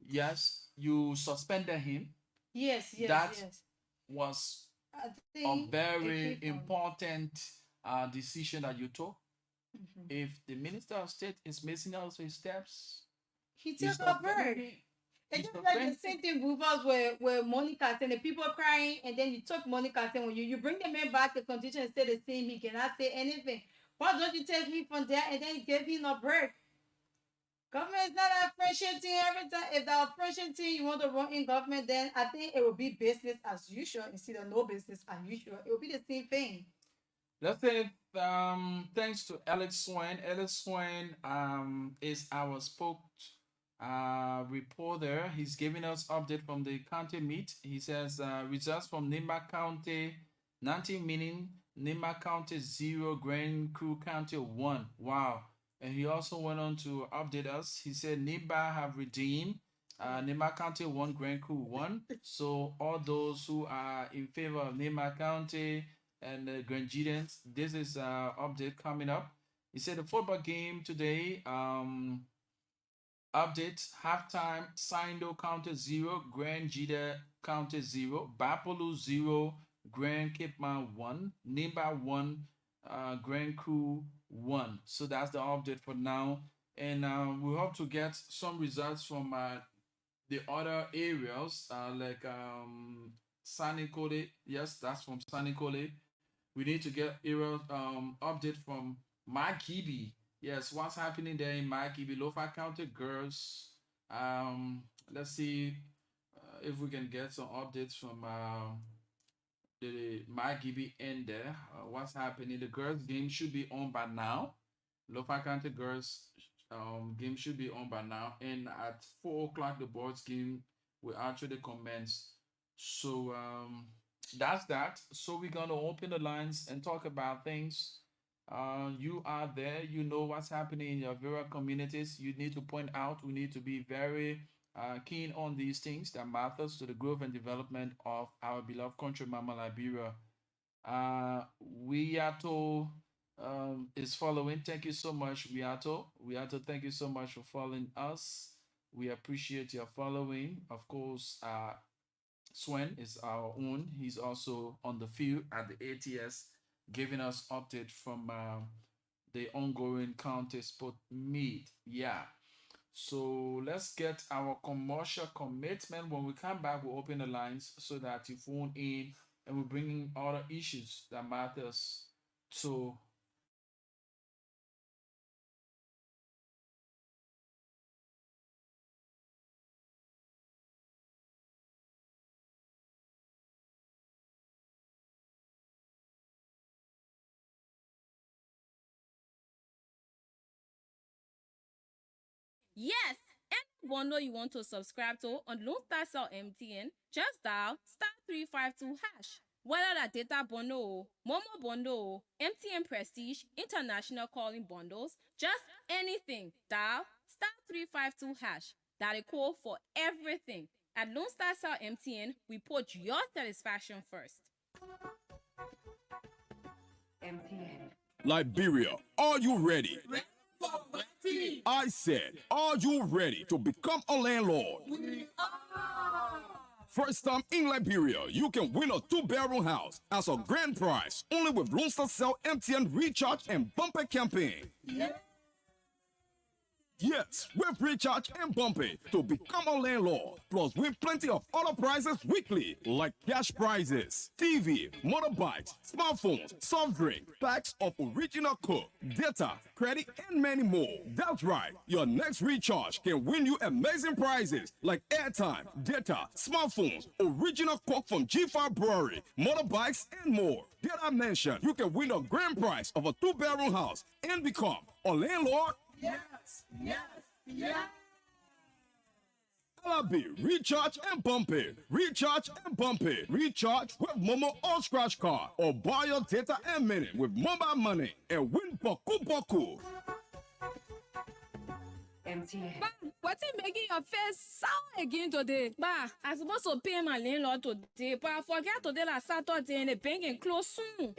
yes, you suspended him. Yes, yes, That yes. was I a think very it came from- important decision that you took. If the Minister of State is missing out his steps, He you took a break. suspend him. It's You just like the suspend same thing with us where Monica and the people crying, and then you took Monica and when you bring the man back, the condition is still the same. He cannot say anything. Why don't you take him from there and then give him a break? Government is not a friendship team every time. If that a friendship team you want to run in government, then I think it will be business as usual instead of no business as usual. It will be the same thing. Let's say thanks to Alex Swain. Alex Swain is our reporter. He's giving us update from the county meet. He says results from Nimba County, 19 meaning Nimba County 0, Grand Crew County 1. Wow. And he also went on to update us. He said Nimba have redeemed Nimba County 1, Grand Crew 1. So all those who are in favor of Nimba County and the Grangians, this is update coming up. He said the football game today, update, halftime, Sindo County 0, Grand Jida County 0, Bapolu 0, Grand Cape Man 1, Nimba 1, Grand Crew 1. So that's the update for now. And we hope to get some results from the other areas, like Sanikole. Yes, that's from Sanikole. We need to get area update from Makibi. Yes, what's happening there in Makibi, Lofa County girls. Let's see if we can get some updates from the Makibi end there. What's happening? The girls game should be on by now. Lofa County girls game should be on by now, and at 4 o'clock the boys game will actually commence. So that's that. So we're gonna open the lines and talk about things You are there, you know what's happening in your various communities. You need to point out, we need to be very keen on these things that matters to the growth and development of our beloved country, Mama Liberia. Wiato is following. Thank you so much, Wiato. Wiato, thank you so much for following us. We appreciate your following. Of course, Swen is our own. He's also on the field at the ATS, giving us update from the ongoing county sport meet. Yeah. So let's get our commercial commitment. When we come back, we'll open the lines so that you phone in and we're bringing other issues that matters to. Yes, any bundle you want to subscribe to on Lone Star Cell MTN, just dial *352#. Whether that data bundle, Momo bundle, MTN Prestige, international calling bundles, just anything, dial *352#. That is call for everything. At Lone Star Cell MTN, we put your satisfaction first. MTN. Liberia, are you ready? I said, are you ready to become a landlord? First time in Liberia, you can win a 2-bedroom house as a grand prize only with Lone Star Cell MTN Recharge and Bumper campaign. Yes, with Recharge and Bumper to become a landlord, plus win plenty of other prizes weekly, like cash prizes, TV, motorbikes, smartphones, soft drink, packs of original Coke, data, credit, and many more. That's right, your next recharge can win you amazing prizes like airtime, data, smartphones, original Coke from G5 Brewery, motorbikes, and more. Did I mention you can win a grand prize of a 2-bedroom house and become a landlord? LRB, Recharge and Bump It. Recharge and Bump It. Recharge with Momo or Scratch Card. Or buy your data and minute with mobile money and win Boku Boku. MTN. Ba, what's it making your face sour again today? Bah, I supposed to pay my landlord today, but I forget today like Saturday and the bank and close soon.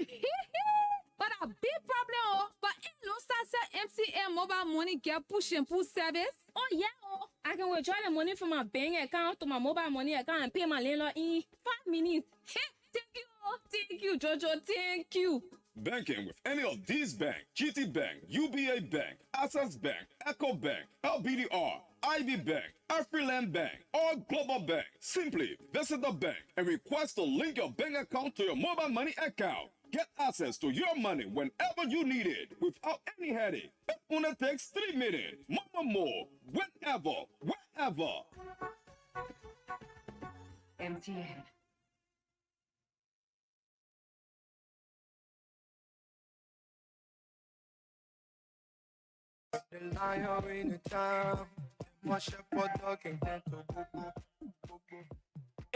But a big problem, oh. But in Lone Star Cell MTN mobile money get push and pull service. Oh yeah, oh. I can withdraw the money from my bank account to my mobile money account and pay my landlord in 5 minutes. Hey, thank you, Jojo, thank you. Banking with any of these banks: GT Bank, UBA Bank, Access Bank, Echo Bank, LBDR, IB Bank, Afriland Bank, or Global Bank. Simply visit the bank and request to link your bank account to your mobile money account. Get access to your money whenever you need it without any headache. It only takes 3 minutes. More, whenever, wherever. MTN. The lion in the town. My shepherd dog and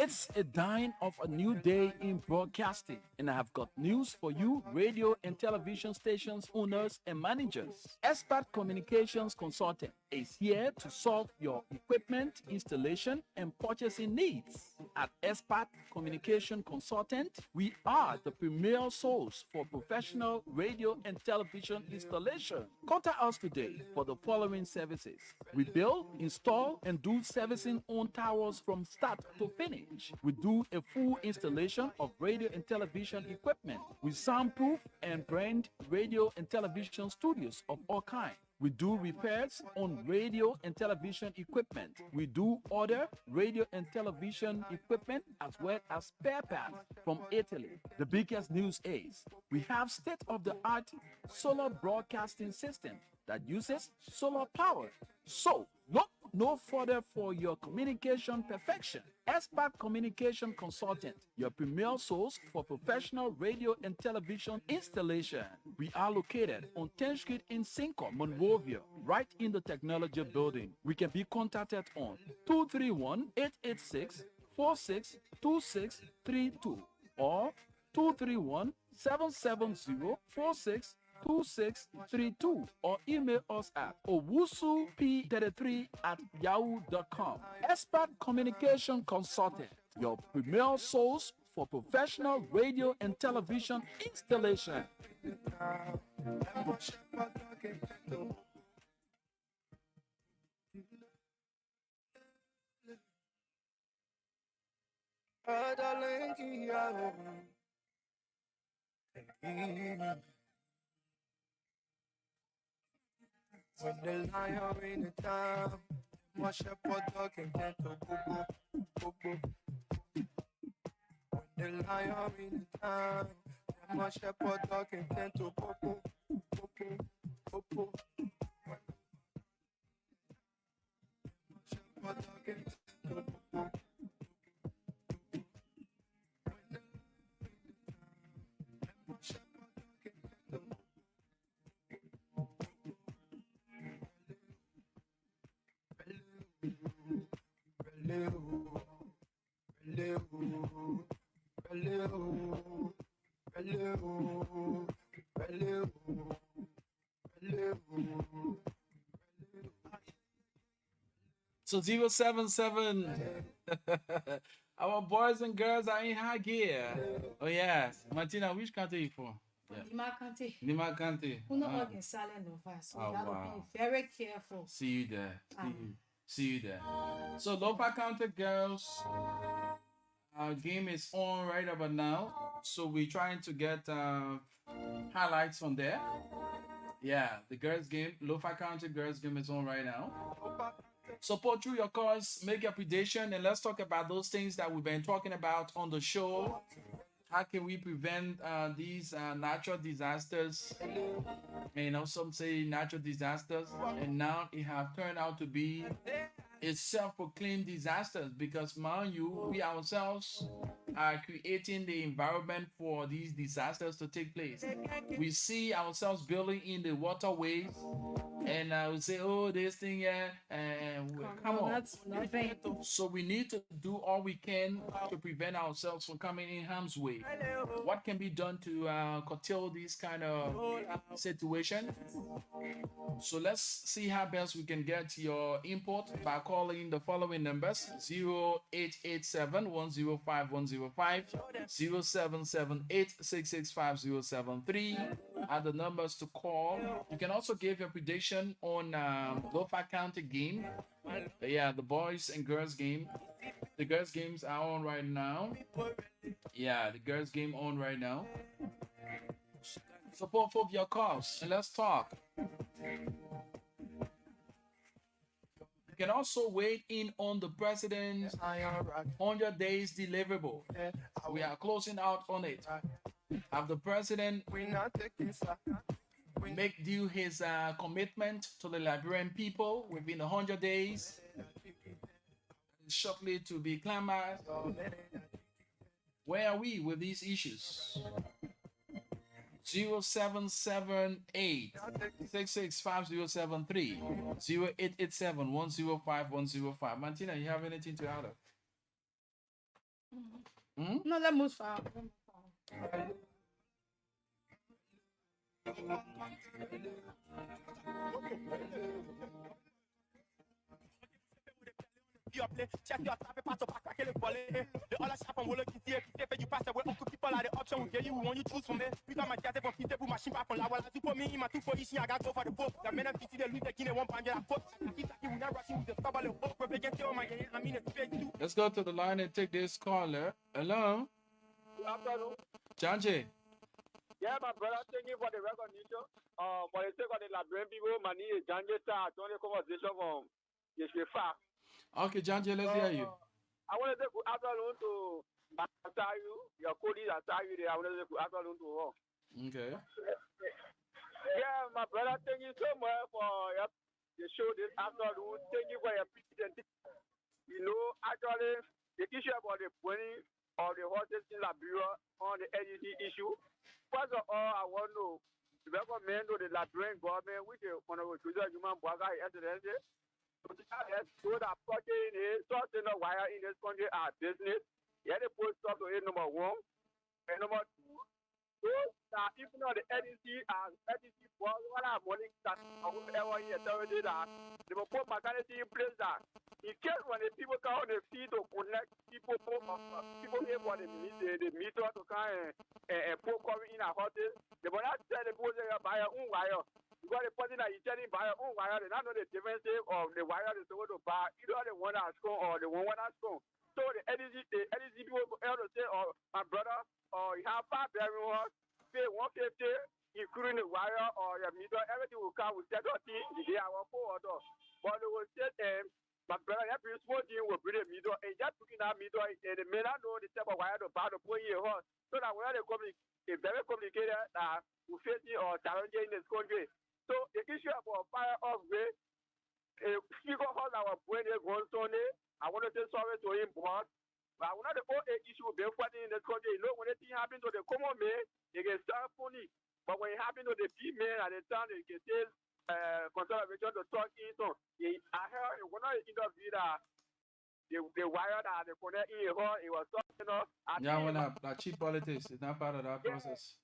It's a dawn of a new day in broadcasting, and I have got news for you, radio and television stations owners and managers. Expert Communications Consultant is here to solve your equipment installation and purchasing needs. At Expert Communication Consultant, we are the premier source for professional radio and television installation. Contact us today for the following services. We build, install, and do servicing on towers from start to finish. We do a full installation of radio and television equipment. We soundproof and brand radio and television studios of all kinds. We do repairs on radio and television equipment. We do order radio and television equipment as well as spare parts from Italy. The biggest news is we have state-of-the-art solar broadcasting system that uses solar power. So, look no further for your communication perfection. Expert Communication Consultant, your premier source for professional radio and television installation. We are located on 10th Street in Cinco, Monrovia, right in the technology building. We can be contacted on 231-886-462632 or 231-770-46 2632 or email us at owusup33@yahoo.com. Expert Communication Consultant, your premier source for professional radio and television installation. When the lion in the town, my shepherd dog and gentle boo boo boo. When the lion in the town, my shepherd dog and gentle boo boo boo boo boo. Shepherd dog and gentle boo boo. So 077. Our boys and girls are in high gear. Oh yes. Martina, which country are you from? Lima County. Lima County. Who know what silent Nova, so Oh, you have to wow. be very careful. See you there. See you there. So Lopa County girls, our game is on right about now. So we're trying to get highlights from there. Yeah, the girls game, Lopa County girls game is on right now. Support through your cause, make your prediction, and let's talk about those things that we've been talking about on the show. How can we prevent these natural disasters? You know, some say natural disasters, and now it have turned out to be a self-proclaimed disasters because, mind you, we ourselves are creating the environment for these disasters to take place. We see ourselves building in the waterways, and we say, "Oh, this thing, yeah, come on." That's nothing. So we need to do all we can to prevent ourselves from coming in harm's way. What can be done to curtail this kind of situation? So let's see how best we can get your input by calling the following numbers: 0887-105-105, 0778-665-073 are the numbers to call. You can also give your prediction on Lofa County game. Yeah, the boys and girls game. The girls games are on right now. Yeah, the girls game on right now. Support for your cause and let's talk. You can also weigh in on the president's 100 days deliverable. We are closing out on it. Have the president make due his commitment to the Liberian people within 100 days, shortly to be clamored. Where are we with these issues? 0778 665 0887 105 105. Martina, you have anything to add up? No, let's move forward. Check your traffic, pass up, crack it, volley. The other shop on Wolo Kitty, you pass away, Uncle people are the option. We get you, when you choose from there. We got my cat from Kitty, machine back on Lawala. You put me in my 2 position, I got go for the boat. The men of Kitty, they lose the Guinea 1 pound. I put you will not rush with the stubble of hope. We're getting on my hand. I mean, it's big too. Let's go to the line and take this caller. Hello? Janje. Yeah, my brother, thank you for the recognition. For the sake of the Liberian people, my name is Janje Tar. Don't the conversation from Yeshua. Okay, Janje, let's hear you. I want to say good afternoon to Atayu, your colleague Atayu there. I want to say good afternoon to her. Okay. Yeah, my brother, thank you so much for the show this afternoon. Thank you for your presentation. You know, actually, the issue about the burning of the horses in Liberia on the NEC issue. First of all, I want to recommend to the Liberian government, which is one of the human Bwaga Excellency, those are plugging in, sourcing the wire in this country are business. Yeah, they put stuff to it, number one. And number two, those that even though the NEC and NEC was one of money that ever year already that they will put mechanism in place that in case when the people come on the field to connect people people here for the meter to come and put cover in a hotel, they will not tell the people they buy your own wire. Because the person that is telling buy your own wire, they don't know the difference of the wire they're supposed to buy, either the one that's strong or the one that's strong. So the NEC people will say, oh, my brother, or you have 5 bedrooms, pay 150, including the wire or your meter, everything will come with 30 the day I will forward. But they will say, my brother, that pretty small thing will bring the meter, and just putting that meter, and the may not know the type of wire to buy to put here, so that when they come, it's very complicated that we facing or challenging in this country. So the issue about fire off way, figure out our brain is going Sunday. I want to say sorry to him, but one of the old issue being fighting in this country, you know, when anything happens to the common man, they get start funny. But when it happens to the big man at the time, they can tell conservation to talk in. So I heard one of the interview that the wire that they connect in, it was talking, you know. Yeah, when that cheap politics is not part of that process.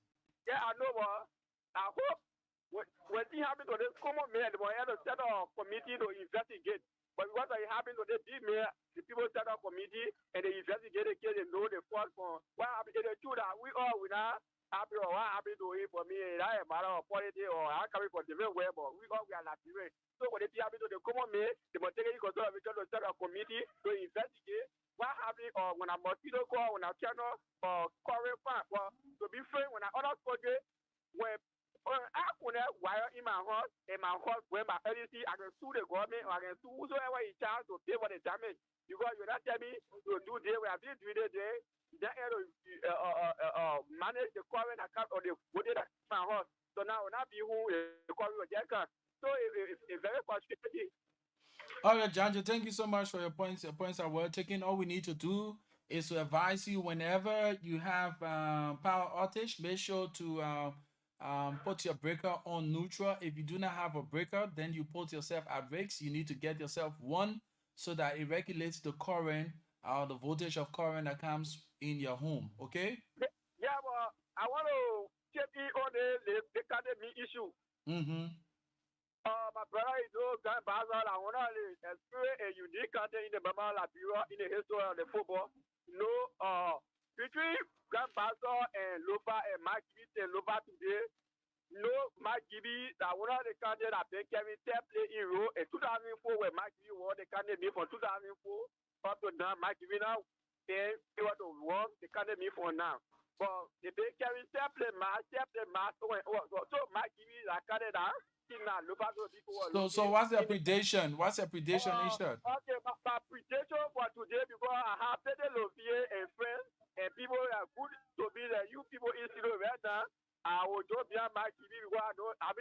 Yeah, I know, but I hope when things happen to this common man, they will have to set up a committee to investigate. But what happened to the big man, the people set up a committee and they investigate the case and know the fault for what happened. It's true that we all will not happy or what happened to him for me. And I am matter of politics or I come for different way, but we all are not different. So when it happens to the common man, they must take it into consideration to set up a committee to investigate what happened or when a mosquito call, when a channel or current farm. Well, to be fair, when I other country, when I connect wire in my house, when my LEC, I can sue the government or I can sue whosoever in charge to pay for the damage. Because you not tell me to do this, we have been doing it there. Then manage the current account or the budget at my house. So now, not be who the current will get. So it's very frustrating. All right, Janjo, thank you so much for your points. Your points are well taken. All we need to do is to advise you whenever you have power outage, make sure to put your breaker on neutral. If you do not have a breaker, then you put yourself at risk. You need to get yourself one so that it regulates the current or the voltage of current that comes in your home. Okay? Yeah, but I want to check in on the academy issue. My brother is no Grand Bazaar. I want to experience a unique content in the Mama Liberia in the history of the football. Between Grand Bazaar and Lofa and Mark Gibby and Lofa today, Mark Gibby, that one of the candidates that been Kevin Tep play in row in 2004 when Mark Gibby won the candidate from 2004 up to now. Mark Gibby now, they want to won the candidate for now. But the big Kevin Tep play match, so Mark Gibby is a candidate. So what's the predation? What's the predation, Ishad? Okay, my predation for today, because I have Peter Lovier and friends and people that are good to be there. You people in Silo right now, I will do behind my TV because I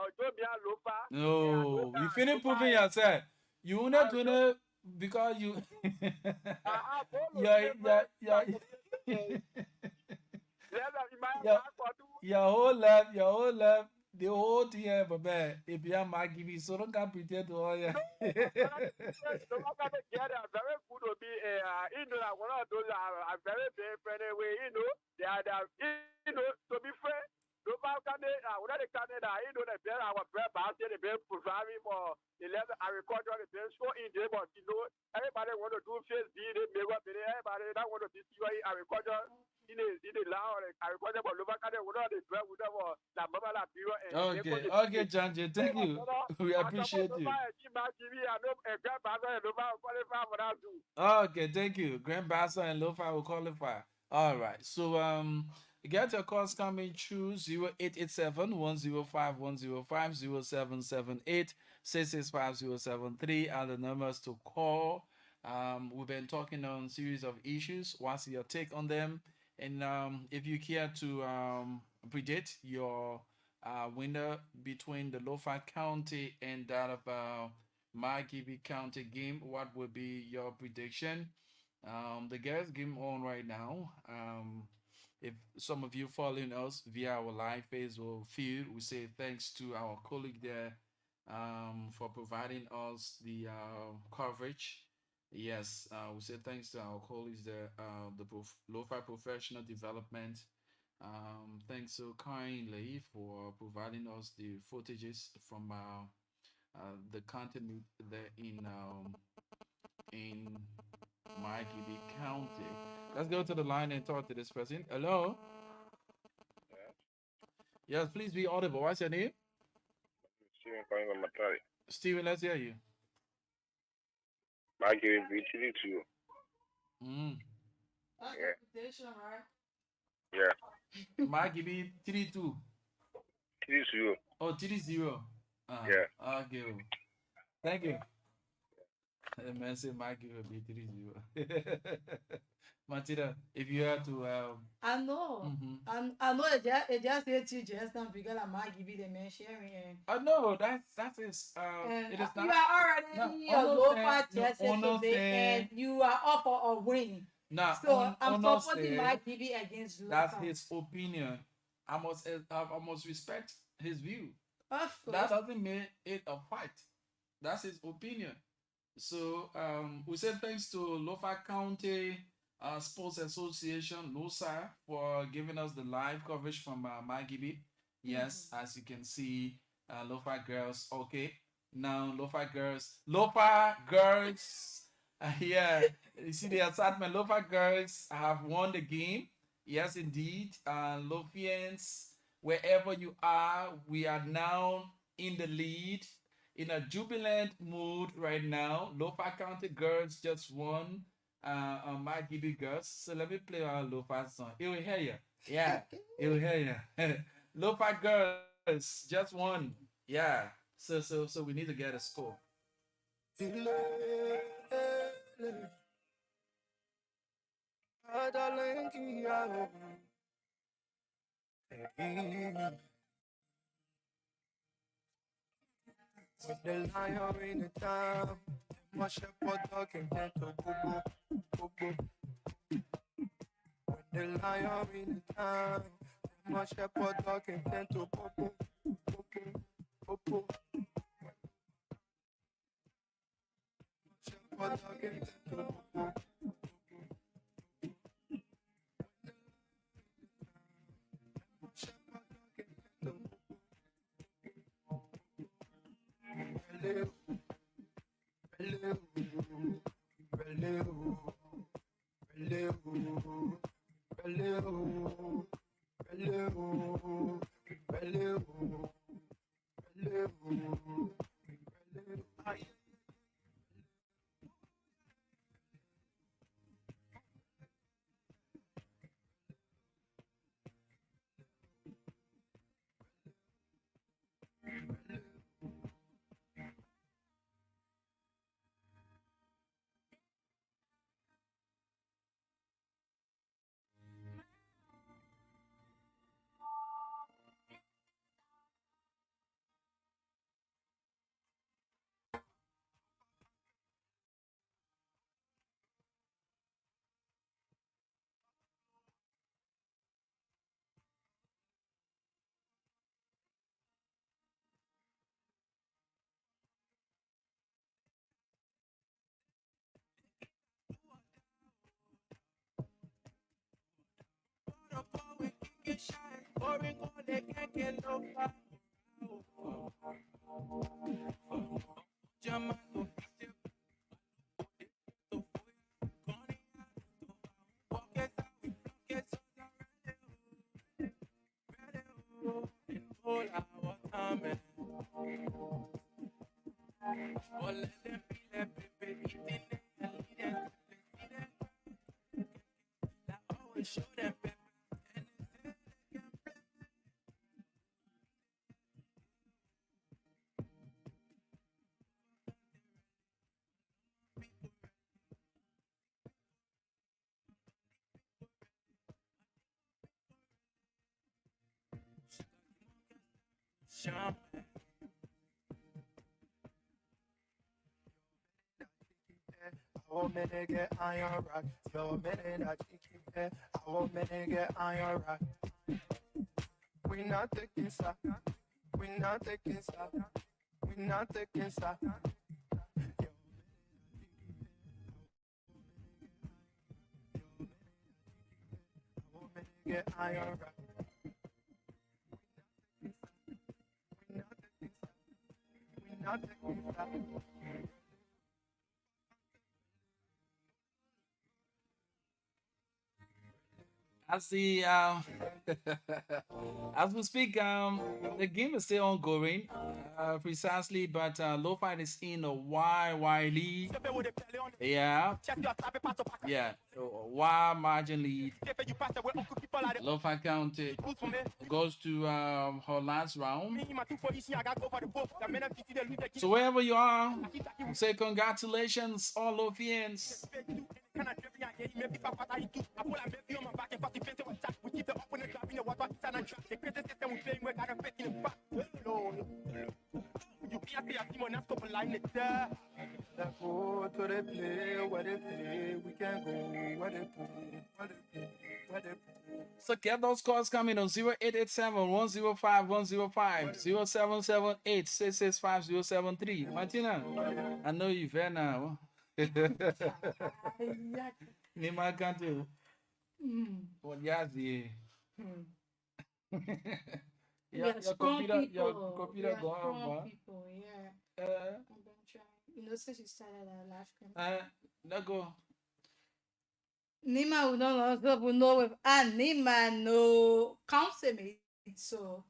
will do behind Lofa. No, you finish proving yourself. You will not do it because you. Your whole life. The whole thing, but if you have Maggie, so don't come pretend to all you. Very good to be one of those are very friendly way, they are to be fair. Local candidate, one of the candidates, the bear our bread basket, the bear providing for 11 agriculture, the bear show in there, but everybody want to do face B, they make up, everybody don't want to be agriculture. Okay, Janje, thank you. We appreciate you. Okay, thank you. Grand Bassa and Lofa will qualify. All right, so get your calls coming through 0887 105 105 0778 665 073 are the numbers to call. We've been talking on series of issues. What's your take on them? And if you care to predict your winner between the Lofa County and that of Margibi County game, what would be your prediction? The guys game on right now. If some of you following us via our live Facebook feed, we say thanks to our colleague there for providing us the coverage. Yes, we say thanks to our colleagues there, the Lofa Professional Development. Thank thanks so kindly for providing us the footages from the county there in Margibi County. Let's go to the line and talk to this person. Hello. Yes, please be audible. What's your name? Steven calling from Matari. Steven, let's hear you. Margibi B32. That's Yeah. reputation, right? Yeah. Margibi 32. 32. Oh, 30. Yeah. Okay. Thank you. The man said Margibi will be 30. Matilda, if you had to I know. mhm. I know it just hit you just now because I might give you the man sharing. No, that is And it is you not. are already in your low part test today, and you are up for a win. Nah, So I'm supporting understand. my GB against Luka. That's his opinion. I must respect his view. Of course. That doesn't make it a fight. That's his opinion. So we say thanks to Lofa County Sports Association, LOSA, for giving us the live coverage from Margibi. Yes, as you can see, Lofa girls. Okay, now Lofa girls. Yeah, you see the excitement. Lofa girls have won the game. Yes, indeed. Lofians, wherever you are, we are now in the lead, in a jubilant mood right now. Lofa County girls just won my Gibi girls. So let me play our Lofa song. It will hear you. Yeah, it will hear you. Lofa girls just won. Yeah. So we need to get a score. With the lion in the town, my shepherd dog and gentle boo boo boo. With the lion in the town, my shepherd dog and gentle boo boo boo boo boo. Shepherd dog and gentle boo boo. Our men get iron rock, your men that chicken head. Our men get iron rock. We not taking stock, we not taking stock, we not taking stock. Our men get iron rock. not taking that. As the as we speak, the game is still ongoing, precisely, but Lo-Fi is in a wide lead. Yeah, wide margin lead. Lo-Fi County goes to her last round. So wherever you are, say congratulations, all Lofians. Go to the play, where they play, we can go, where they play, where they play, where they play. So get those calls coming on 0887-105-105, 0778-665-073. Martina, I know you're there now. Nima Kanto. What yazi? Your computer go on, people, yeah. I've been trying. You know, since you started our live stream. No go. Nima will not know if Nima no councilmate, so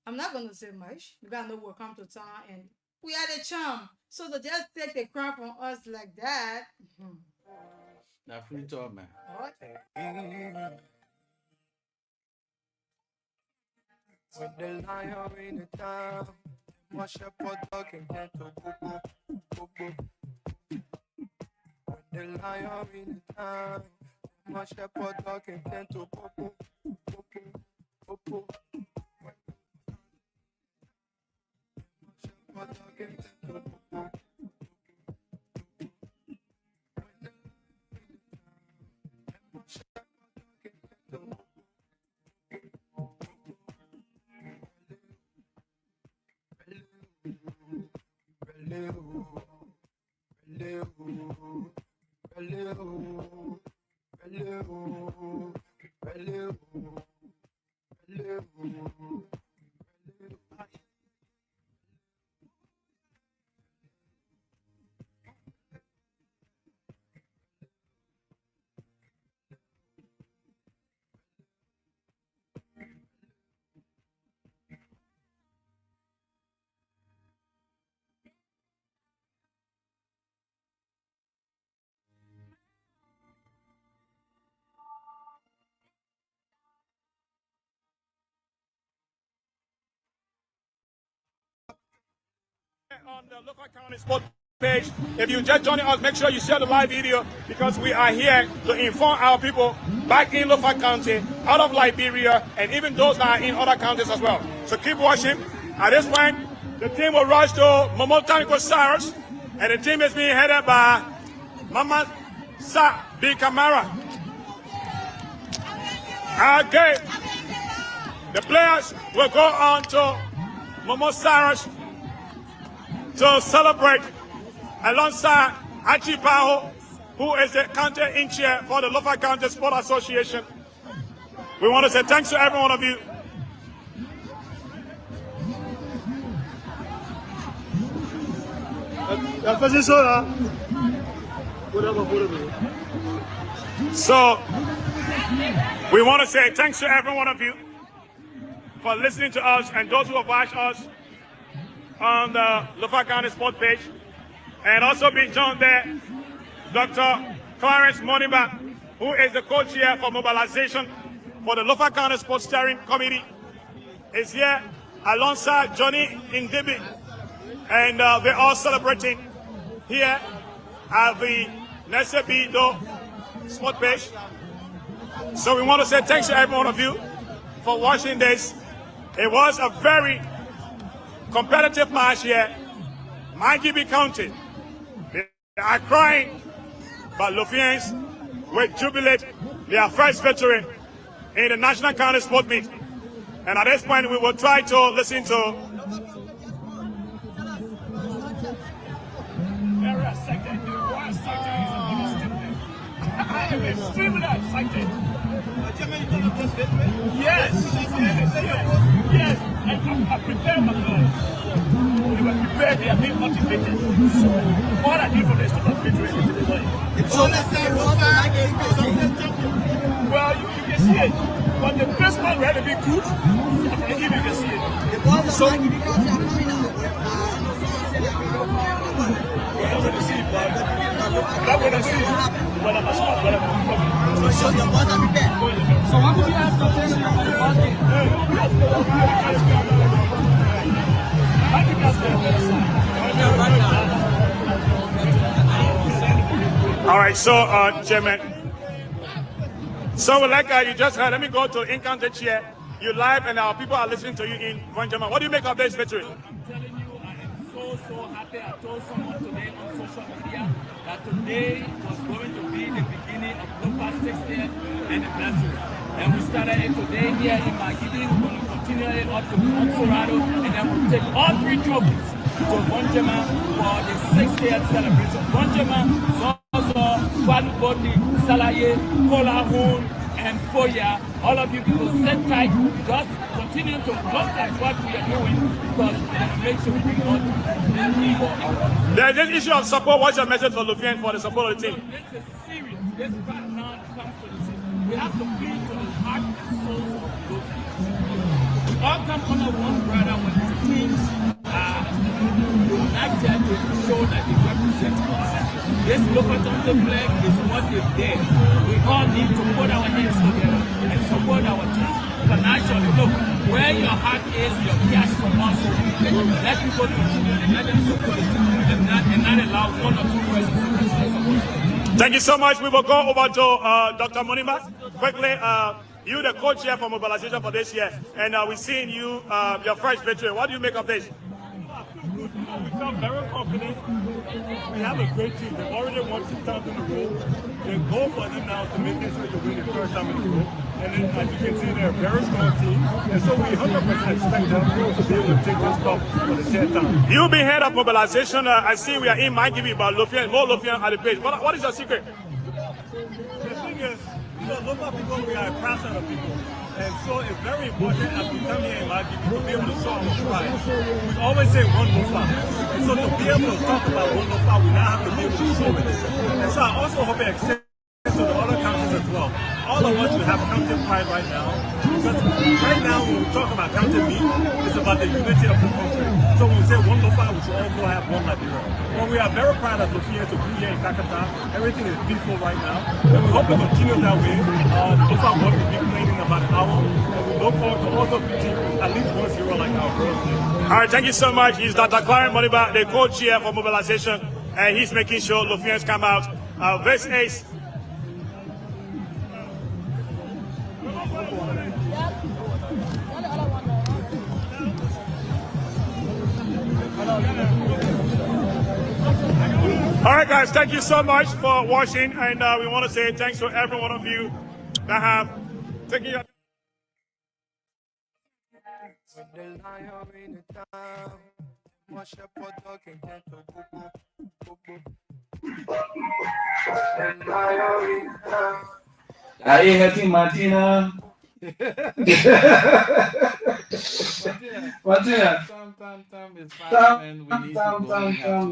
I'm not gonna say much. You gotta know we'll come to town and we are the charm. So to just take the crown from us like that. Now free talk, man. With the lion in the town, my shepherd dog and gentle boo boo. With the lion in the town, my shepherd dog and gentle boo boo. My shepherd dog and gentle boo boo. On the Lo-Fi County Sport page. If you just joining us, make sure you share the live video because we are here to inform our people back in Lo-Fi County, out of Liberia, and even those that are in other counties as well. So keep watching. At this point, the team will rush to Momotanico Cyrus, and the team is being headed by Mama Sa B. Kamara. Okay. The players will go on to Momo Cyrus to celebrate alongside Achi Baho, who is the county in chair for the Lo-Fi County Sport Association. We want to say thanks to every one of you. So, we want to say thanks to every one of you for listening to us and those who have watched us on the Lo-Fi County Sport page. And also being joined there, Dr. Clarence Moniba, who is the co-chair for mobilization for the Lo-Fi County Sports Steering Committee, is here alongside Johnny Indibi. And they're all celebrating here at the Nesebido Sport page. So we want to say thanks to every one of you for watching this. It was a very competitive match here. Mangibi County, they are crying, but Lofians will jubilate their first victory in the National County Sport Meet. And at this point, we will try to listen to I am extremely excited. Yes, yes, and I prepared myself. We were prepared they are being motivated. So what I need for the student victory is delivery. Well, you can see it. But the first one had to be good. I think you can see it. So we have to see, but I'm going to see what I'm smart, what I'm so the boss are prepared. So what would you have to tell me about the boss game? I think that's the better side. All right, so Chairman. So like you just heard, let me go to Encounter Chair. You live and our people are listening to you in Vonjama. What do you make of this victory? I'm telling you, I am so happy. I told someone today on social media that today was going to be the beginning of Lopa's 60th anniversary. And we started it today here in Magidi. We're going to continue it up to Montserrado, and then we'll take all 3 trophies to Vonjama for the 60th celebration. Vonjama, Zozo, Wadubodi, Salaye, Kolahun, and Foya. All of you people sit tight. Just continue to look at what we are doing because we want to make sure we bring on people. There's this issue of support. What's your message for Lufien for the support of the team? This is serious. This part now comes to the team. We have to plead to the heart and souls of Lufien. We all come under one brother when these teams are united to show that they represent us. This Lopatonto flag is what they did. We all need to put our hands together and support our team financially. Look, where your heart is, your cash from also. Let people continue and let them support the team and not allow 1 or 2 persons to support. Thank you so much. We will go over to Dr. Monima. Quickly, you the co-chair for mobilization for this year, and we're seeing you, your first victory. What do you make of this? We felt very confident. We have a great team. They've already won 2 times in a row. The goal for them now is to make this way to win the 3rd time in a row. And then, as you can see, they're a very strong team. And so we 100% expect them to be able to take this cup for the 10th time. You've been head of mobilization. I see we are in Mangibi, but Lufien, more Lufien at the page. What is your secret? The thing is, Lopa people, we are a proud set of people. And so it's very important as we come here in Magidi to be able to show our pride. We always say one Lopa. And so to be able to talk about one Lopa, we now have to be able to show it. And so I also hope it extends to the other counties as well. All of us should have county pride right now. Because right now when we talk about county meat, it's about the unity of the country. So when we say one Lopa, we should also have one Liberia. Well, we are very proud of Lufien to be here in Kakata. Everything is beautiful right now. And we hope to continue that way. The Lopa will be playing in about an hour. And we look forward to also beating at least 1-0 like our girls did. All right, thank you so much. He's Dr. Clarence Moniba, the co-chair for mobilization, and he's making sure Lufians come out. This is all right, guys, thank you so much for watching, and we want to say thanks to every one of you that have taken your Are you happy, Martina? Martina, time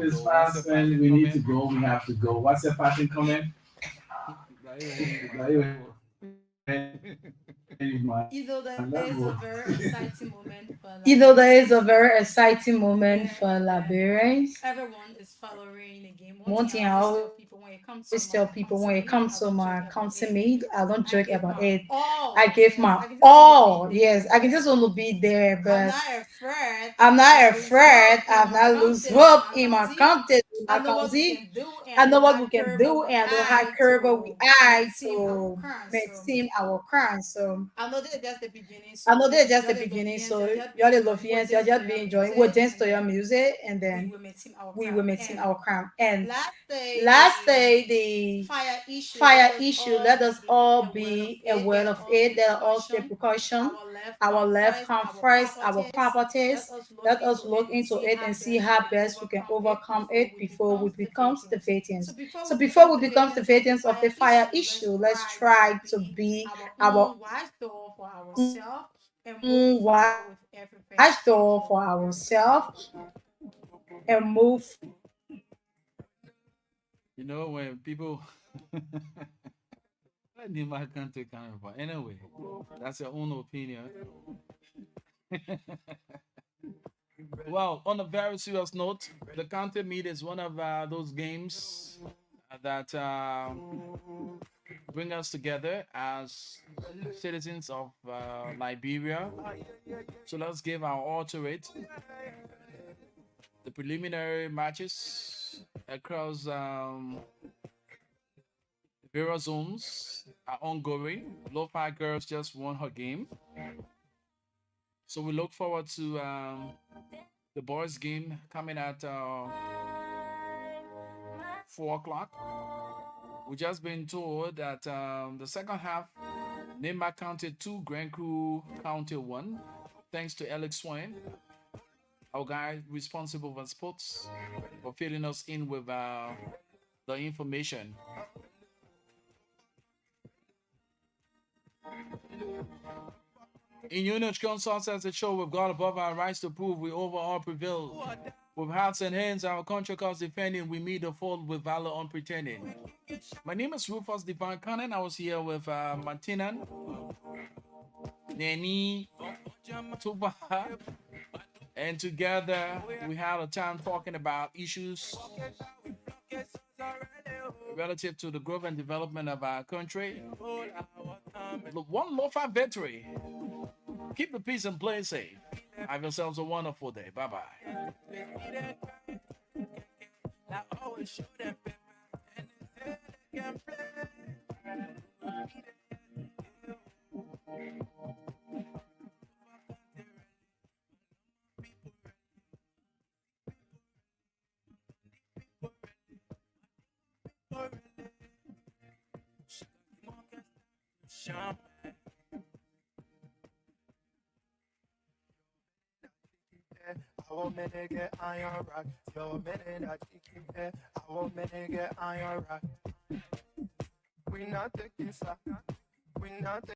is fast, and we need to go. We have to go. What's the passion comment? There is a very exciting moment for Liberians. Everyone is following the game. One thing I always tell people when it comes to my country meet, I don't joke about it. I give my all. Yes, I can just want to be there, but I'm not afraid. I'm not lose hope in my country. I know what we can do, and I know how curve we are to maintain our crown. So I know they're just the beginning. So y'all the Lofians, y'all just be enjoying. We'll dance to your music, and then we will maintain our crown. And last day, the fire issue. Let us all be aware of it. Let us all take precaution. Our left hand first, our properties. Let us look into it and see how best we can overcome it before we become the victims. So before we become the victims of the fire issue, let's try to be our watchdog for ourselves and move. You know, when people I need my country coming from. Anyway, that's your own opinion. Well, on a very serious note, the county meet is one of those games that bring us together as citizens of Liberia. So let's give our all to it. The preliminary matches across various zones are ongoing. Lo-Fi Girls just won her game. So we look forward to the boys' game coming at 4 o'clock. We just been told that the second half, Neymar counted 2, Grand Crew counted 1, thanks to Alex Swain, our guy responsible for sports, for filling us in with the information. In Unit Consult as a show, we've got above our rights to prove we overall prevail. With hearts and hands, our country cause defending, we meet the fold with valor unpretending. My name is Rufus Divine Cannon. I was here with Martinan, Nani, Tuba, and together we had a time talking about issues relative to the growth and development of our country. One Lo-Fi victory. Keep the peace and play safe. Have yourselves a wonderful day. Bye-bye. I want me to get iron rock. Yo, minute I keep it. I want me to get iron rock. We not taking stock. We not